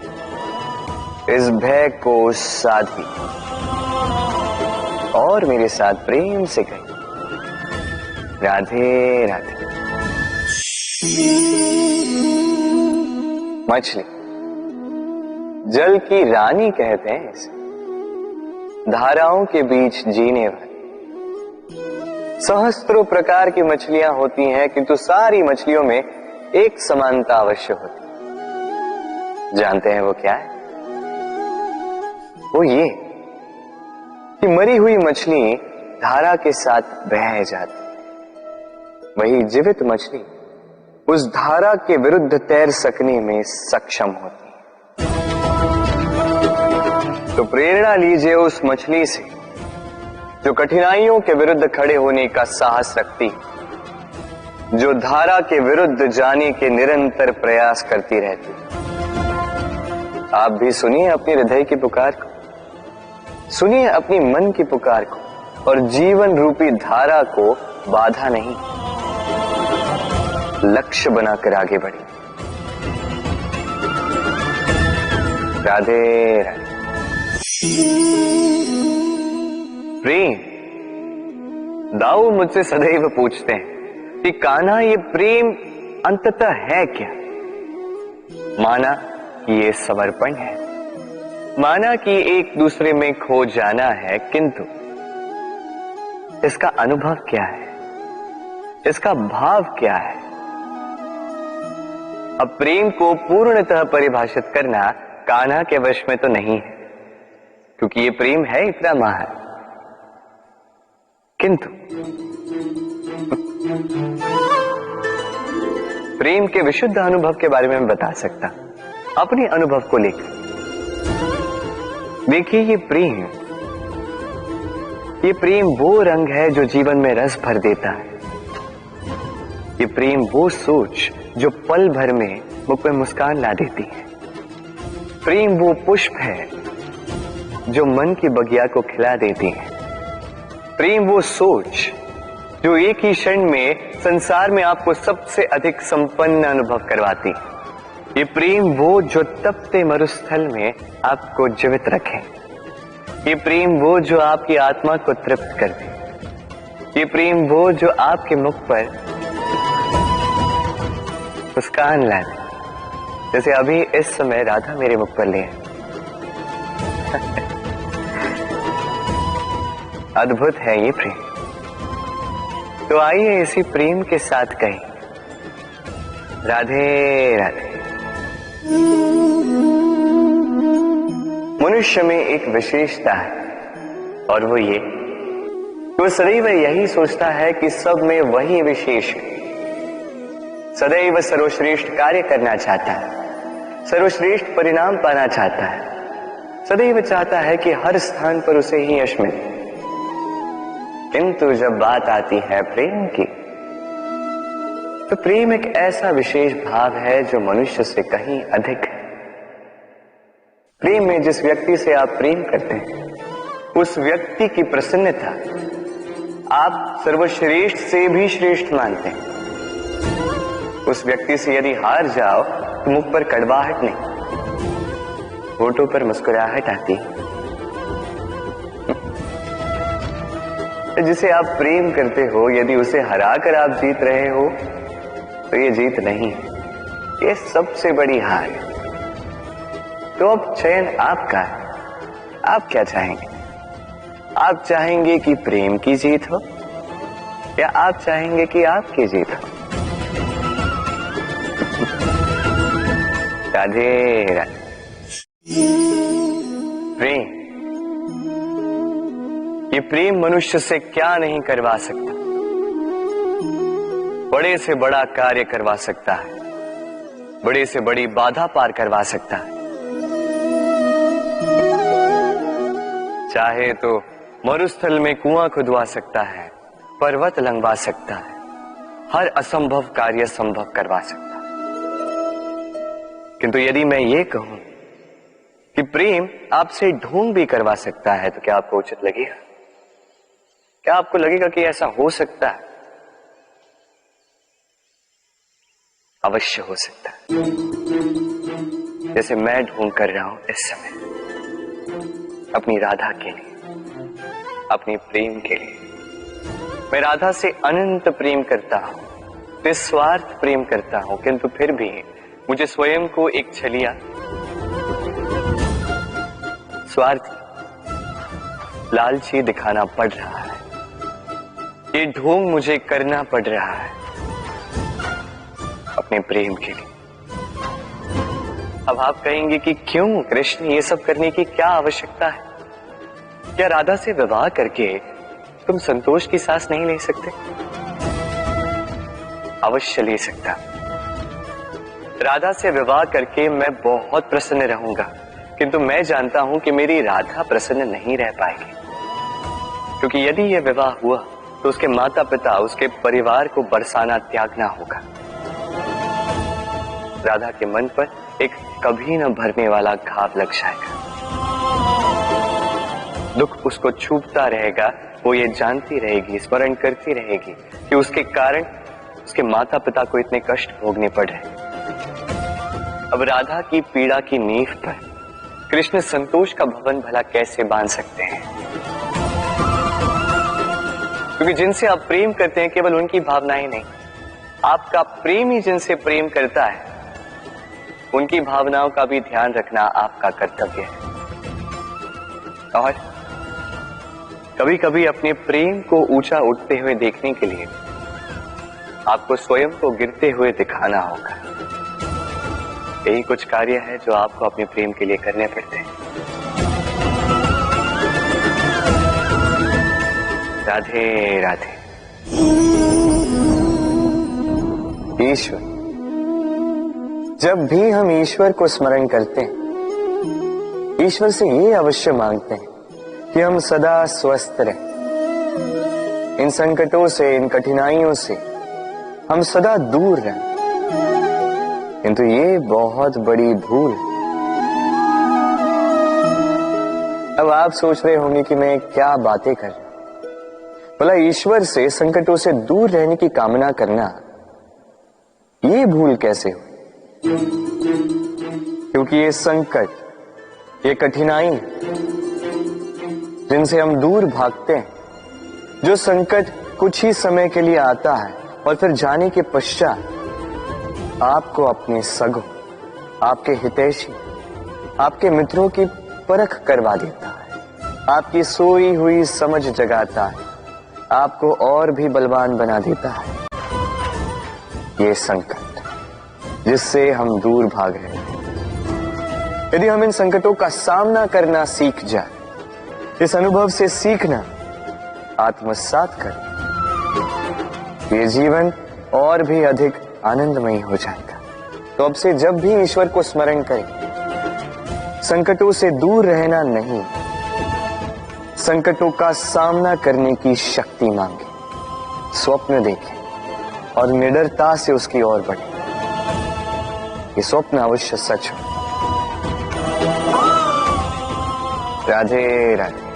इस भय को साधिए और मेरे साथ प्रेम से कहिए राधे राधे। मछली जल की रानी कहते हैं इसे, धाराओं के बीच जीने वाली। सहस्त्रों प्रकार की मछलियां होती हैं, किंतु सारी मछलियों में एक समानता अवश्य होती है। जानते हैं वो क्या है? वो ये कि मरी हुई मछली धारा के साथ बह जाती, वही जीवित मछली उस धारा के विरुद्ध तैर सकने में सक्षम होती है। तो प्रेरणा लीजिए उस मछली से जो कठिनाइयों के विरुद्ध खड़े होने का साहस रखती है, जो धारा के विरुद्ध जाने के निरंतर प्रयास करती रहती है। आप भी सुनिए अपने हृदय की पुकार को, सुनिए अपनी मन की पुकार को, और जीवन रूपी धारा को बाधा नहीं, लक्ष्य बनाकर आगे बढ़िए। राधे राधे। प्रेम। दाऊ मुझसे सदैव पूछते हैं कि कान्हा ये प्रेम अंततः है क्या? माना कि ये समर्पण है, माना कि एक दूसरे में खो जाना है, किंतु इसका अनुभव क्या है, इसका भाव क्या है? अब प्रेम को पूर्णतः परिभाषित करना कान्हा के वश में तो नहीं है, क्योंकि ये प्रेम है इतना महान, किंतु प्रेम के विशुद्ध अनुभव के बारे में मैं बता सकता, अपने अनुभव को लेकर। देखिए, ये प्रेम वो रंग है जो जीवन में रस भर देता है। ये प्रेम वो सोच जो पल भर में मुख में मुस्कान ला देती है। प्रेम वो पुष्प है जो मन की बगिया को खिला देती है। प्रेम वो सोच जो एक ही क्षण में संसार में आपको सबसे अधिक संपन्न अनुभव करवाती है। ये प्रेम वो जो तपते मरुस्थल में आपको जीवित रखे। ये प्रेम वो जो आपकी आत्मा को तृप्त कर दे। ये प्रेम वो जो आपके मुख पर मुस्कान ला दे, जैसे अभी इस समय राधा मेरे मुख पर ले। अद्भुत है ये प्रेम। तो आइए इसी प्रेम के साथ कहें राधे राधे। मनुष्य में एक विशेषता है, और वो ये कि वो सदैव यही सोचता है कि सब में वही विशेष है। सदैव सर्वश्रेष्ठ कार्य करना चाहता है, सर्वश्रेष्ठ परिणाम पाना चाहता है, सदैव चाहता है कि हर स्थान पर उसे ही यश मिले। किंतु जब बात आती है प्रेम की, तो प्रेम एक ऐसा विशेष भाव है जो मनुष्य से कहीं अधिक है। प्रेम में जिस व्यक्ति से आप प्रेम करते हैं उस व्यक्ति की प्रसन्नता आप सर्वश्रेष्ठ से भी श्रेष्ठ मानते हैं। उस व्यक्ति से यदि हार जाओ तो मुख पर कड़वाहट नहीं, होठों पर मुस्कुराहट आती। जिसे आप प्रेम करते हो यदि उसे हराकर आप जीत रहे हो तो ये जीत नहीं है, ये सबसे बड़ी हार है। तो अब चयन आपका है, आप क्या चाहेंगे? आप चाहेंगे कि प्रेम की जीत हो या आप चाहेंगे कि आपकी जीत हो? राधे राधे। प्रेम, ये प्रेम मनुष्य से क्या नहीं करवा सकता, बड़े से बड़ा कार्य करवा सकता है, बड़े से बड़ी बाधा पार करवा सकता है। चाहे तो मरुस्थल में कुआं खुदवा सकता है, पर्वत लंघवा सकता है, हर असंभव कार्य संभव करवा सकता है। किंतु यदि मैं ये कहूं कि प्रेम आपसे ढोंग भी करवा सकता है तो क्या आपको उचित लगेगा? क्या आपको लगेगा कि ऐसा हो सकता है? अवश्य हो सकता है। जैसे मैं ढोंग कर रहा हूं इस समय अपनी राधा के लिए, अपनी प्रेम के लिए। मैं राधा से अनंत प्रेम करता हूं, निस्वार्थ प्रेम करता हूं, किंतु फिर भी मुझे स्वयं को एक छलिया, स्वार्थी, लालची दिखाना पड़ रहा है। ये ढोंग मुझे करना पड़ रहा है अपने प्रेम के लिए। अब आप कहेंगे कि क्यों कृष्ण, ये सब करने की क्या आवश्यकता है? क्या राधा से विवाह करके तुम संतोष की सांस नहीं ले सकते? अवश्य ले सकता। राधा से विवाह करके मैं बहुत प्रसन्न रहूंगा, किंतु मैं जानता हूं कि मेरी राधा प्रसन्न नहीं रह पाएगी, क्योंकि यदि यह विवाह हुआ तो उसके माता पिता, उसके परिवार को बरसाना त्यागना होगा। राधा के मन पर एक कभी न भरने वाला घाव लग जाएगा। दुख उसको छूपता रहेगा, वो ये जानती रहेगी, स्मरण करती रहेगी कि उसके कारण उसके माता पिता को इतने कष्ट भोगने पड़ रहे। अब राधा की पीड़ा की नींव पर कृष्ण संतोष का भवन भला कैसे बांध सकते हैं? क्योंकि जिनसे आप प्रेम करते हैं केवल उनकी भावनाएं नहीं, आपका प्रेमी जिनसे प्रेम करता है उनकी भावनाओं का भी ध्यान रखना आपका कर्तव्य है। और कभी कभी अपने प्रेम को ऊंचा उठते हुए देखने के लिए आपको स्वयं को गिरते हुए दिखाना होगा। यही कुछ कार्य है जो आपको अपने प्रेम के लिए करने पड़ते हैं। राधे राधे। ईश्वर, जब भी हम ईश्वर को स्मरण करते हैं, ईश्वर से ये अवश्य मांगते हैं कि हम सदा स्वस्थ रहें, इन संकटों से, इन कठिनाइयों से हम सदा दूर रहें। किंतु ये बहुत बड़ी भूल। अब आप सोच रहे होंगे कि मैं क्या बातें कर रहा हूं। भला ईश्वर से संकटों से दूर रहने की कामना करना ये भूल कैसे हुई? क्योंकि ये संकट, ये कठिनाई जिनसे हम दूर भागते हैं, जो संकट कुछ ही समय के लिए आता है और फिर जाने के पश्चात आपको अपने सगों, आपके हितैषी, आपके मित्रों की परख करवा देता है, आपकी सोई हुई समझ जगाता है, आपको और भी बलवान बना देता है। ये संकट जिससे हम दूर भाग रहे हैं, यदि हम इन संकटों का सामना करना सीख जाए, इस अनुभव से सीखना आत्मसात कर, ये जीवन और भी अधिक आनंदमयी हो जाएगा। तो अब से जब भी ईश्वर को स्मरण करें, संकटों से दूर रहना नहीं, संकटों का सामना करने की शक्ति मांगे, स्वप्न देखें और निडरता से उसकी ओर बढ़े। ये स्वप्न अवश्य सच हो। राधे राधे।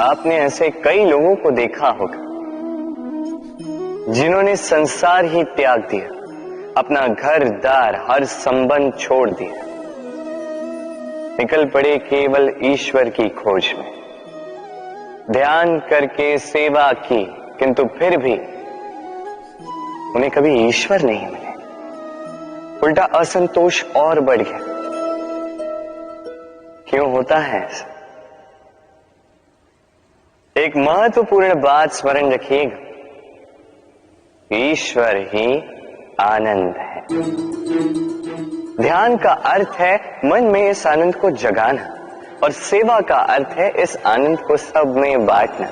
आपने ऐसे कई लोगों को देखा होगा जिन्होंने संसार ही त्याग दिया, अपना घर दार हर संबंध छोड़ दिया, निकल पड़े केवल ईश्वर की खोज में। ध्यान करके सेवा की, किंतु फिर भी उन्हें कभी ईश्वर नहीं मिले। उल्टा असंतोष और बढ़ गया। क्यों होता है ऐसा? एक महत्वपूर्ण बात स्मरण रखिएगा, ईश्वर ही आनंद है। ध्यान का अर्थ है मन में इस आनंद को जगाना, और सेवा का अर्थ है इस आनंद को सब में बांटना।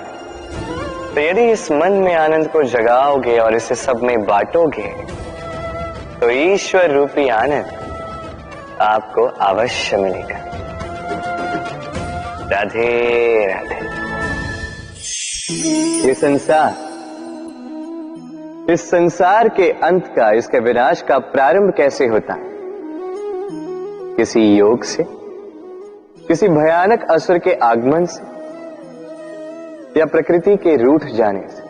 तो यदि इस मन में आनंद को जगाओगे और इसे सब में बांटोगे, तो ईश्वर रूपी आनंद आपको अवश्य मिलेगा। राधे राधे। ये संसार, इस संसार के अंत का, इसके विनाश का प्रारंभ कैसे होता है? किसी योग से, किसी भयानक असुर के आगमन से, या प्रकृति के रूठ जाने से?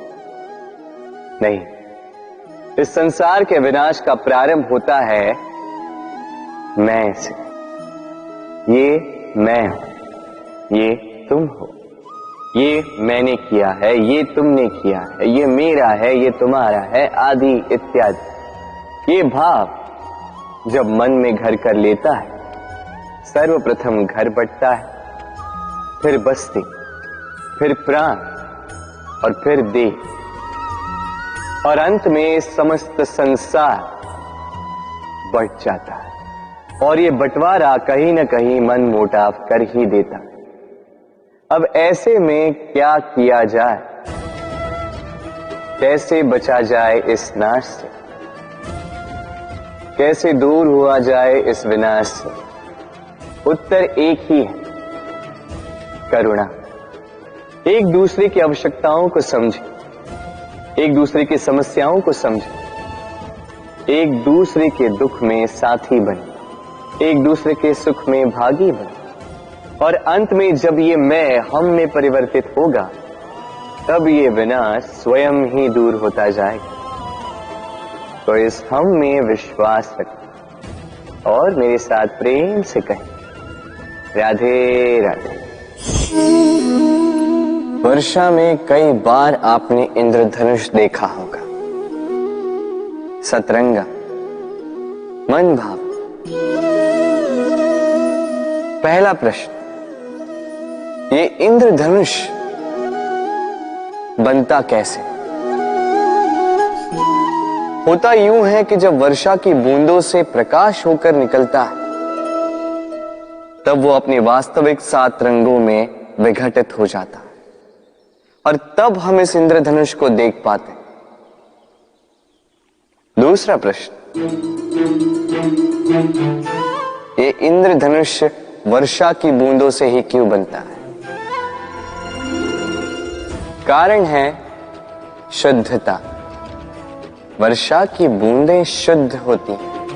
नहीं, इस संसार के विनाश का प्रारंभ होता है मैं से। ये मैं हूं, ये तुम हो, ये मैंने किया है, ये तुमने किया है, ये मेरा है, ये तुम्हारा है, आदि इत्यादि। ये भाव जब मन में घर कर लेता है, सर्वप्रथम घर बंटता है, फिर बस्ती, फिर प्राण, और फिर देह, और अंत में समस्त संसार बंट जाता है। और ये बंटवारा कहीं न कहीं मन मोटाव कर ही देता है। अब ऐसे में क्या किया जाए? कैसे बचा जाए इस नाश से? कैसे दूर हुआ जाए इस विनाश से? उत्तर एक ही है, करुणा। एक दूसरे की आवश्यकताओं को समझे, एक दूसरे की समस्याओं को समझे, एक दूसरे के दुख में साथी बने, एक दूसरे के सुख में भागी बने। और अंत में जब ये मैं हम में परिवर्तित होगा, तब ये विनाश स्वयं ही दूर होता जाएगा। तो इस हम में विश्वास रखें और मेरे साथ प्रेम से कहें, राधे राधे। वर्षा में कई बार आपने इंद्रधनुष देखा होगा, सतरंगा, मन भाव। पहला प्रश्न, ये इंद्रधनुष बनता कैसे? होता यूं है कि जब वर्षा की बूंदों से प्रकाश होकर निकलता है, तब वो अपने वास्तविक 7 रंगों में विघटित हो जाता है, और तब हम इस इंद्रधनुष को देख पाते हैं। दूसरा प्रश्न, ये इंद्रधनुष वर्षा की बूंदों से ही क्यों बनता है? कारण है शुद्धता। वर्षा की बूंदें शुद्ध होती हैं,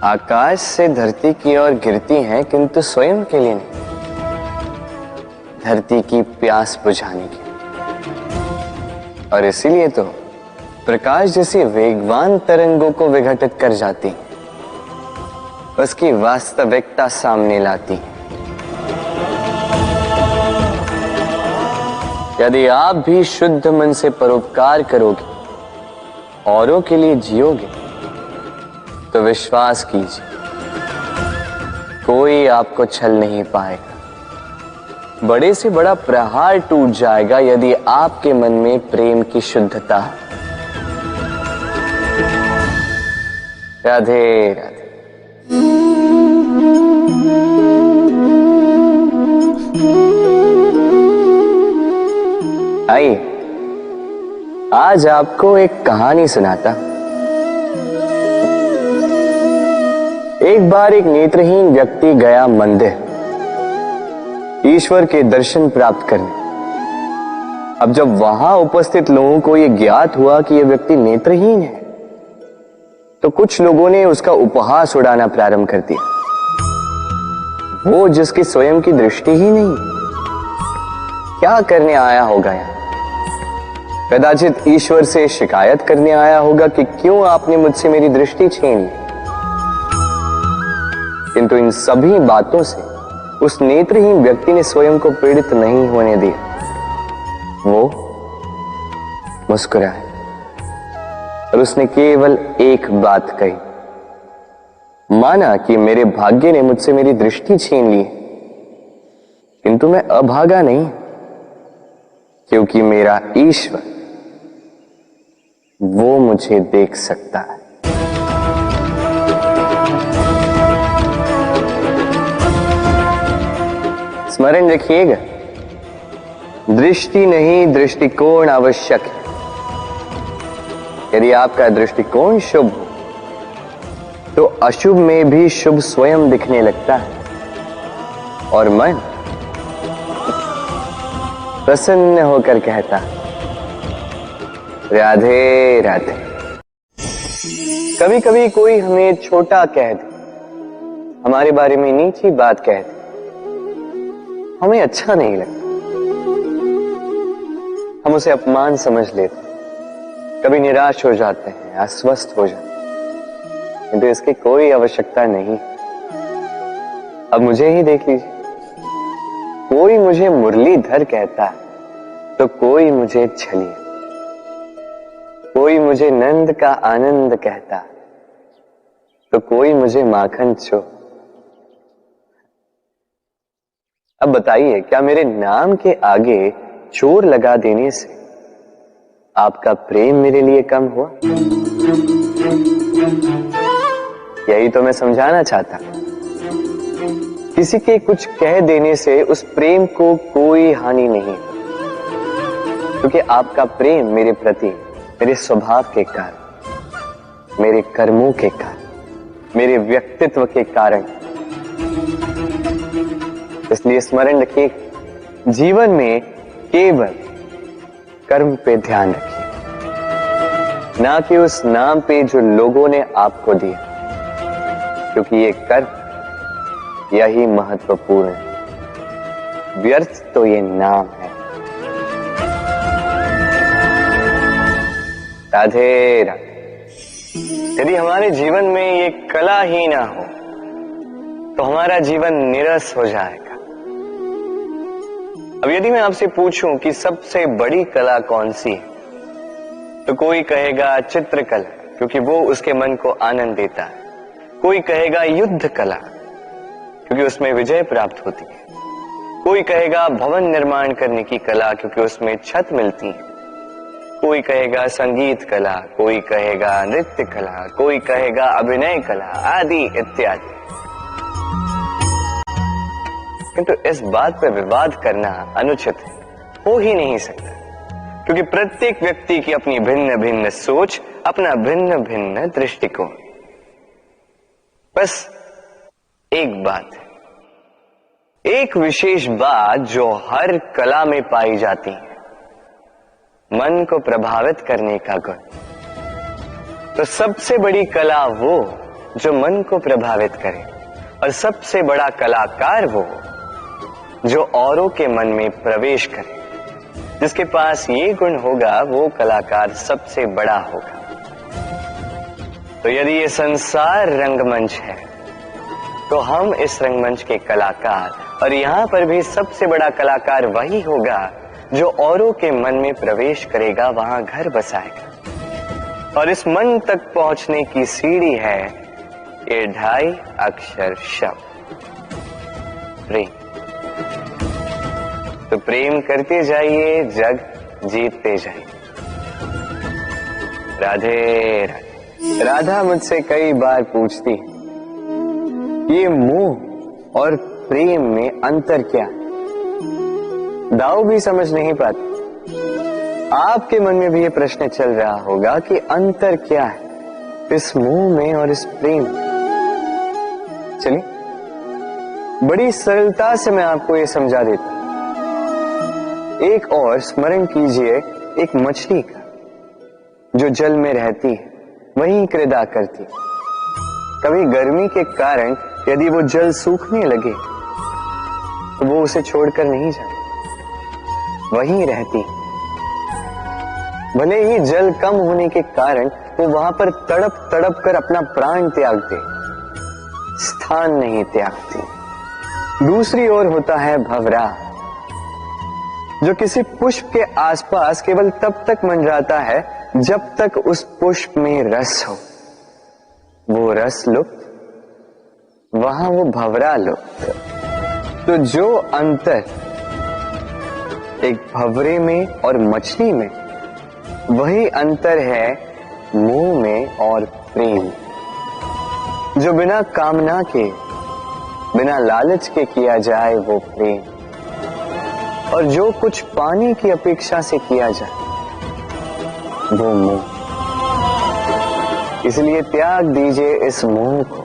आकाश से धरती की ओर गिरती हैं, किंतु स्वयं के लिए नहीं, धरती की प्यास बुझाने के लिए। और इसीलिए तो प्रकाश जैसी वेगवान तरंगों को विघटित कर जाती है, उसकी वास्तविकता सामने लाती है। यदि आप भी शुद्ध मन से परोपकार करोगे, औरों के लिए जियोगे, तो विश्वास कीजिए, कोई आपको छल नहीं पाएगा। बड़े से बड़ा प्रहार टूट जाएगा यदि आपके मन में प्रेम की शुद्धता है। राधे राधे। आइए, आज आपको एक कहानी सुनाता। एक बार एक नेत्रहीन व्यक्ति गया मंदिर, ईश्वर के दर्शन प्राप्त करने। अब जब वहां उपस्थित लोगों को यह ज्ञात हुआ कि यह व्यक्ति नेत्रहीन है, तो कुछ लोगों ने उसका उपहास उड़ाना प्रारंभ कर दिया। वो जिसकी स्वयं की दृष्टि ही नहीं, क्या करने आया होगा यहाँ? कदाचित ईश्वर से शिकायत करने आया होगा कि क्यों आपने मुझसे मेरी दृष्टि छीन ली। किंतु इन सभी बातों से उस नेत्रहीन व्यक्ति ने स्वयं को पीड़ित नहीं होने दिया। वो मुस्कुराए और उसने केवल एक बात कही, माना कि मेरे भाग्य ने मुझसे मेरी दृष्टि छीन ली, किंतु मैं अभागा नहीं, क्योंकि मेरा ईश्वर वो मुझे देख सकता है। स्मरण रखिएगा, दृष्टि नहीं दृष्टिकोण आवश्यक है। यदि आपका दृष्टिकोण शुभ हो तो अशुभ में भी शुभ स्वयं दिखने लगता है और मन प्रसन्न होकर कहता है, राधे राधे। कभी कभी कोई हमें छोटा कह दे, हमारे बारे में नीची बात कह दे, हमें अच्छा नहीं लगता, हम उसे अपमान समझ लेते हैं, कभी निराश हो जाते हैं, अस्वस्थ हो जाते हैं, किंतु इसकी कोई आवश्यकता नहीं। अब मुझे ही देख लीजिए, कोई मुझे मुरलीधर कहता है तो कोई मुझे छलिया, कोई मुझे नंद का आनंद कहता तो कोई मुझे माखन चोर। अब बताइए, क्या मेरे नाम के आगे चोर लगा देने से आपका प्रेम मेरे लिए कम हुआ? यही तो मैं समझाना चाहता। किसी के कुछ कह देने से उस प्रेम को कोई हानि नहीं, क्योंकि आपका प्रेम मेरे प्रति मेरे स्वभाव के कारण, मेरे कर्मों के कारण, मेरे व्यक्तित्व के कारण। इसलिए स्मरण रखिए, जीवन में केवल कर्म पे ध्यान रखिए, ना कि उस नाम पे जो लोगों ने आपको दिया, क्योंकि ये कर्म यही महत्वपूर्ण है, व्यर्थ तो ये नाम है। राधे राधे। यदि हमारे जीवन में ये कला ही ना हो तो हमारा जीवन निरस हो जाएगा। अब यदि मैं आपसे पूछूं कि सबसे बड़ी कला कौन सी है, तो कोई कहेगा चित्रकला, क्योंकि वो उसके मन को आनंद देता है। कोई कहेगा युद्ध कला, क्योंकि उसमें विजय प्राप्त होती है। कोई कहेगा भवन निर्माण करने की कला, क्योंकि उसमें छत मिलती है। कोई कहेगा संगीत कला, कोई कहेगा नृत्य कला, कोई कहेगा अभिनय कला, आदि इत्यादि। किंतु इस बात पर विवाद करना अनुचित है, हो ही नहीं सकता, क्योंकि प्रत्येक व्यक्ति की अपनी भिन्न भिन्न सोच, अपना भिन्न भिन्न दृष्टिकोण। बस एक बात है, एक विशेष बात जो हर कला में पाई जाती है, मन को प्रभावित करने का गुण। तो सबसे बड़ी कला वो जो मन को प्रभावित करे, और सबसे बड़ा कलाकार वो जो औरों के मन में प्रवेश करे। जिसके पास ये गुण होगा वो कलाकार सबसे बड़ा होगा। तो यदि ये संसार रंगमंच है तो हम इस रंगमंच के कलाकार, और यहां पर भी सबसे बड़ा कलाकार वही होगा जो औरों के मन में प्रवेश करेगा, वहां घर बसाएगा। और इस मन तक पहुंचने की सीढ़ी है ये 2.5 अक्षर शब्द, प्रेम। तो प्रेम करते जाइए, जग जीतते जाइए। राधे राधे। राधा मुझसे कई बार पूछती है, ये मोह और प्रेम में अंतर क्या है? दाऊ भी समझ नहीं पाती। आपके मन में भी ये प्रश्न चल रहा होगा कि अंतर क्या है इस मोह में और इस प्रेम में। चलिए, बड़ी सरलता से मैं आपको ये समझा देता हूं। एक और स्मरण कीजिए, एक मछली का जो जल में रहती है, वहीं क्रीड़ा करती है। कभी गर्मी के कारण यदि वो जल सूखने लगे तो वो उसे छोड़कर नहीं जाती, वहीं रहती। भले ही जल कम होने के कारण वो वहां पर तड़प तड़प कर अपना प्राण त्याग दे, स्थान नहीं त्यागती। दूसरी ओर होता है भंवरा, जो किसी पुष्प के आसपास केवल तब तक मंडराता है जब तक उस पुष्प में रस हो। वो रस लुप्त, वहां वो भंवरा लुप्त। तो जो अंतर एक भंवरे में और मछली में, वही अंतर है मोह में और प्रेम। जो बिना कामना के, बिना लालच के किया जाए वो प्रेम, और जो कुछ पाने की अपेक्षा से किया जाए वो मोह। इसलिए त्याग दीजिए इस मोह को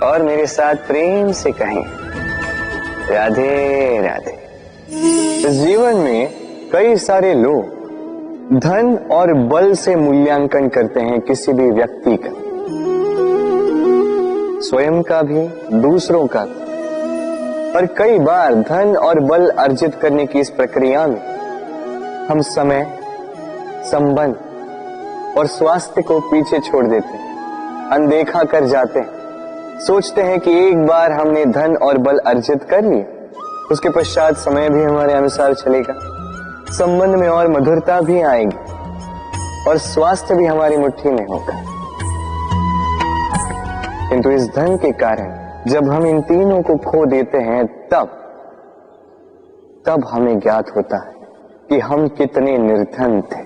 और मेरे साथ प्रेम से कहें, राधे राधे। इस जीवन में कई सारे लोग धन और बल से मूल्यांकन करते हैं किसी भी व्यक्ति का, स्वयं का भी, दूसरों का भी। और कई बार धन और बल अर्जित करने की इस प्रक्रिया में हम समय, संबंध और स्वास्थ्य को पीछे छोड़ देते हैं, अनदेखा कर जाते हैं। सोचते हैं कि एक बार हमने धन और बल अर्जित कर लिया, उसके पश्चात समय भी हमारे अनुसार चलेगा, संबंध में और मधुरता भी आएगी और स्वास्थ्य भी हमारी मुट्ठी में होगा। किंतु इस धन के कारण जब हम इन तीनों को खो देते हैं, तब हमें ज्ञात होता है कि हम कितने निर्धन थे।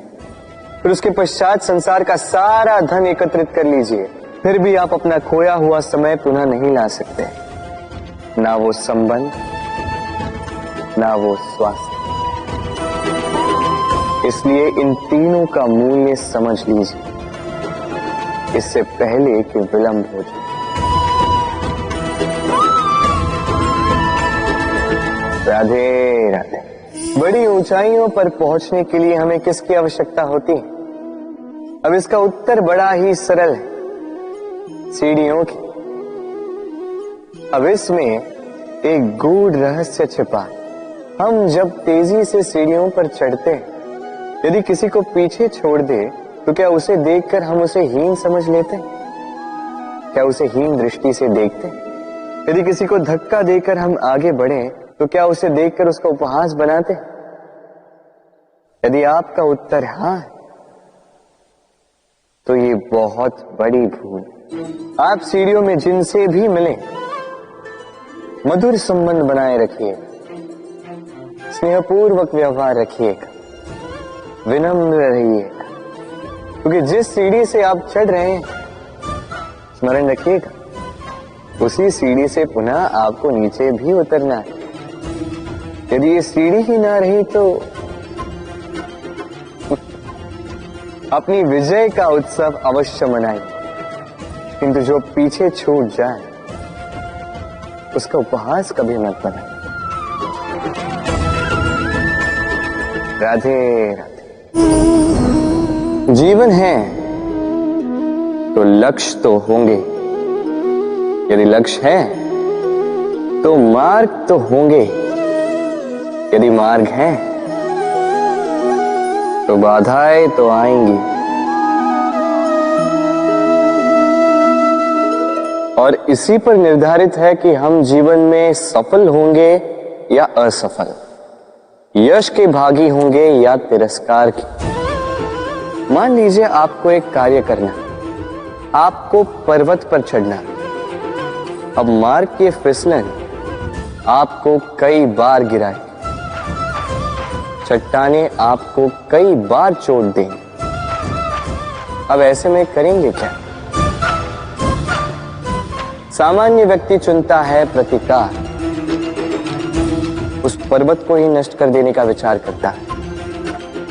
फिर उसके पश्चात संसार का सारा धन एकत्रित कर लीजिए, फिर भी आप अपना खोया हुआ समय पुनः नहीं ला सकते, ना वो संबंध, ना वो स्वास्थ्य। इसलिए इन तीनों का मूल्य समझ लीजिए, इससे पहले कि विलंब हो जाए। राधे राधे। बड़ी ऊंचाइयों पर पहुंचने के लिए हमें किसकी आवश्यकता होती है? अब इसका उत्तर बड़ा ही सरल है, सीढ़ियों की। अब इसमें एक गूढ़ रहस्य छिपा। हम जब तेजी से सीढ़ियों पर चढ़ते हैं, यदि किसी को पीछे छोड़ दे तो क्या उसे देखकर हम उसे हीन समझ लेते हैं? क्या उसे हीन दृष्टि से देखते हैं? यदि किसी को धक्का देकर हम आगे बढ़े तो क्या उसे देखकर उसका उपहास बनाते हैं? यदि आपका उत्तर हाँ है, तो ये बहुत बड़ी भूल। आप सीढ़ियों में जिनसे भी मिले, मधुर संबंध बनाए रखिए, स्नेहपूर्वक व्यवहार रखिएगा, विनम्र रहिएगा, क्योंकि जिस सीढ़ी से आप चढ़ रहे हैं, स्मरण रखिएगा, उसी सीढ़ी से पुनः आपको नीचे भी उतरना है। यदि ये सीढ़ी ही ना रही तो अपनी विजय का उत्सव अवश्य मनाएं, किंतु जो पीछे छूट जाए उसका उपहास कभी मत बनाएं। राधे राधे। जीवन है तो लक्ष्य तो होंगे, यदि लक्ष्य है तो मार्ग तो होंगे, यदि मार्ग है तो बाधाएं तो आएंगी। और इसी पर निर्धारित है कि हम जीवन में सफल होंगे या असफल, यश के भागी होंगे या तिरस्कार के। मान लीजिए आपको एक कार्य करना, आपको पर्वत पर चढ़ना। अब मार्ग के फिसलन आपको कई बार गिराए, चट्टाने आपको कई बार चोट दें। अब ऐसे में करेंगे क्या? सामान्य व्यक्ति चुनता है प्रतिकार, उस पर्वत को ही नष्ट कर देने का विचार करता है,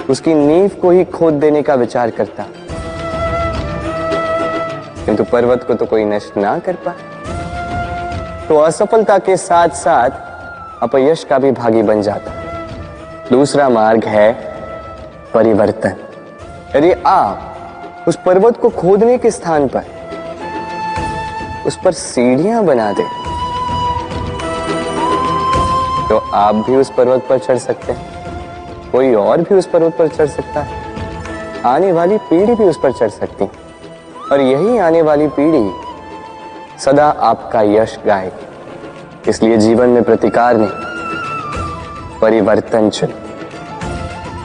उसकी नींव को ही खोद देने का विचार करता है। किंतु पर्वत को तो कोई नष्ट ना कर पाए, तो असफलता के साथ साथ अपयश का भी भागी बन जाता है। दूसरा मार्ग है परिवर्तन। यदि आप उस पर्वत को खोदने के स्थान पर उस पर सीढ़ियां बना दे, तो आप भी उस पर्वत पर चढ़ सकते हैं, कोई और भी उस पर्वत पर चढ़ सकता है, आने वाली पीढ़ी भी उस पर चढ़ सकती है, और यही आने वाली पीढ़ी सदा आपका यश गाएगी। इसलिए जीवन में प्रतिकार नहीं, परिवर्तन चुन,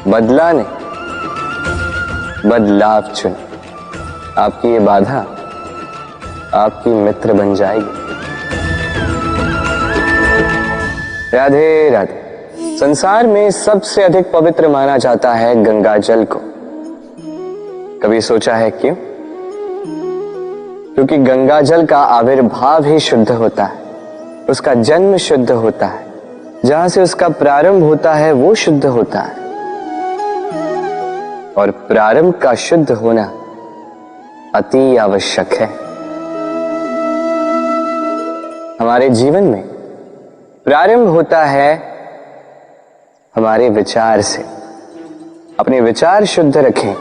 बदला नहीं, बदलाव चुन। आपकी ये बाधा आपकी मित्र बन जाएगी। राधे राधे। संसार में सबसे अधिक पवित्र माना जाता है गंगा जल को। कभी सोचा है क्यों? क्योंकि गंगा जल का आविर्भाव ही शुद्ध होता है, उसका जन्म शुद्ध होता है, जहां से उसका प्रारंभ होता है वो शुद्ध होता है। और प्रारंभ का शुद्ध होना अति आवश्यक है। हमारे जीवन में प्रारंभ होता है हमारे विचार से। अपने विचार शुद्ध रखें,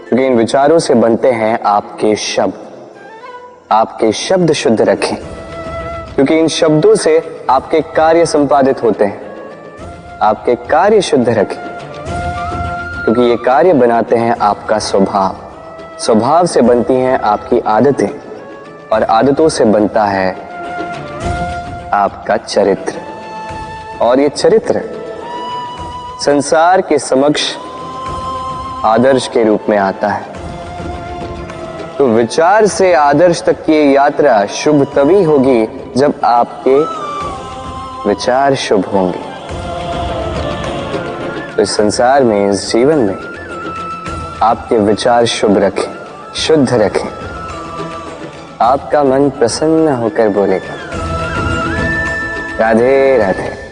क्योंकि इन विचारों से बनते हैं आपके शब्द। आपके शब्द शुद्ध रखें, क्योंकि इन शब्दों से आपके कार्य संपादित होते हैं। आपके कार्य शुद्ध रखें, क्योंकि ये कार्य बनाते हैं आपका स्वभाव। स्वभाव से बनती हैं आपकी आदतें, और आदतों से बनता है आपका चरित्र। और ये चरित्र संसार के समक्ष आदर्श के रूप में आता है। तो विचार से आदर्श तक की यात्रा शुभ तभी होगी जब आपके विचार शुभ होंगे। तो इस संसार में, इस जीवन में आपके विचार शुभ रखें, शुद्ध रखें। आपका मन प्रसन्न होकर बोलेगा। राधे राधे।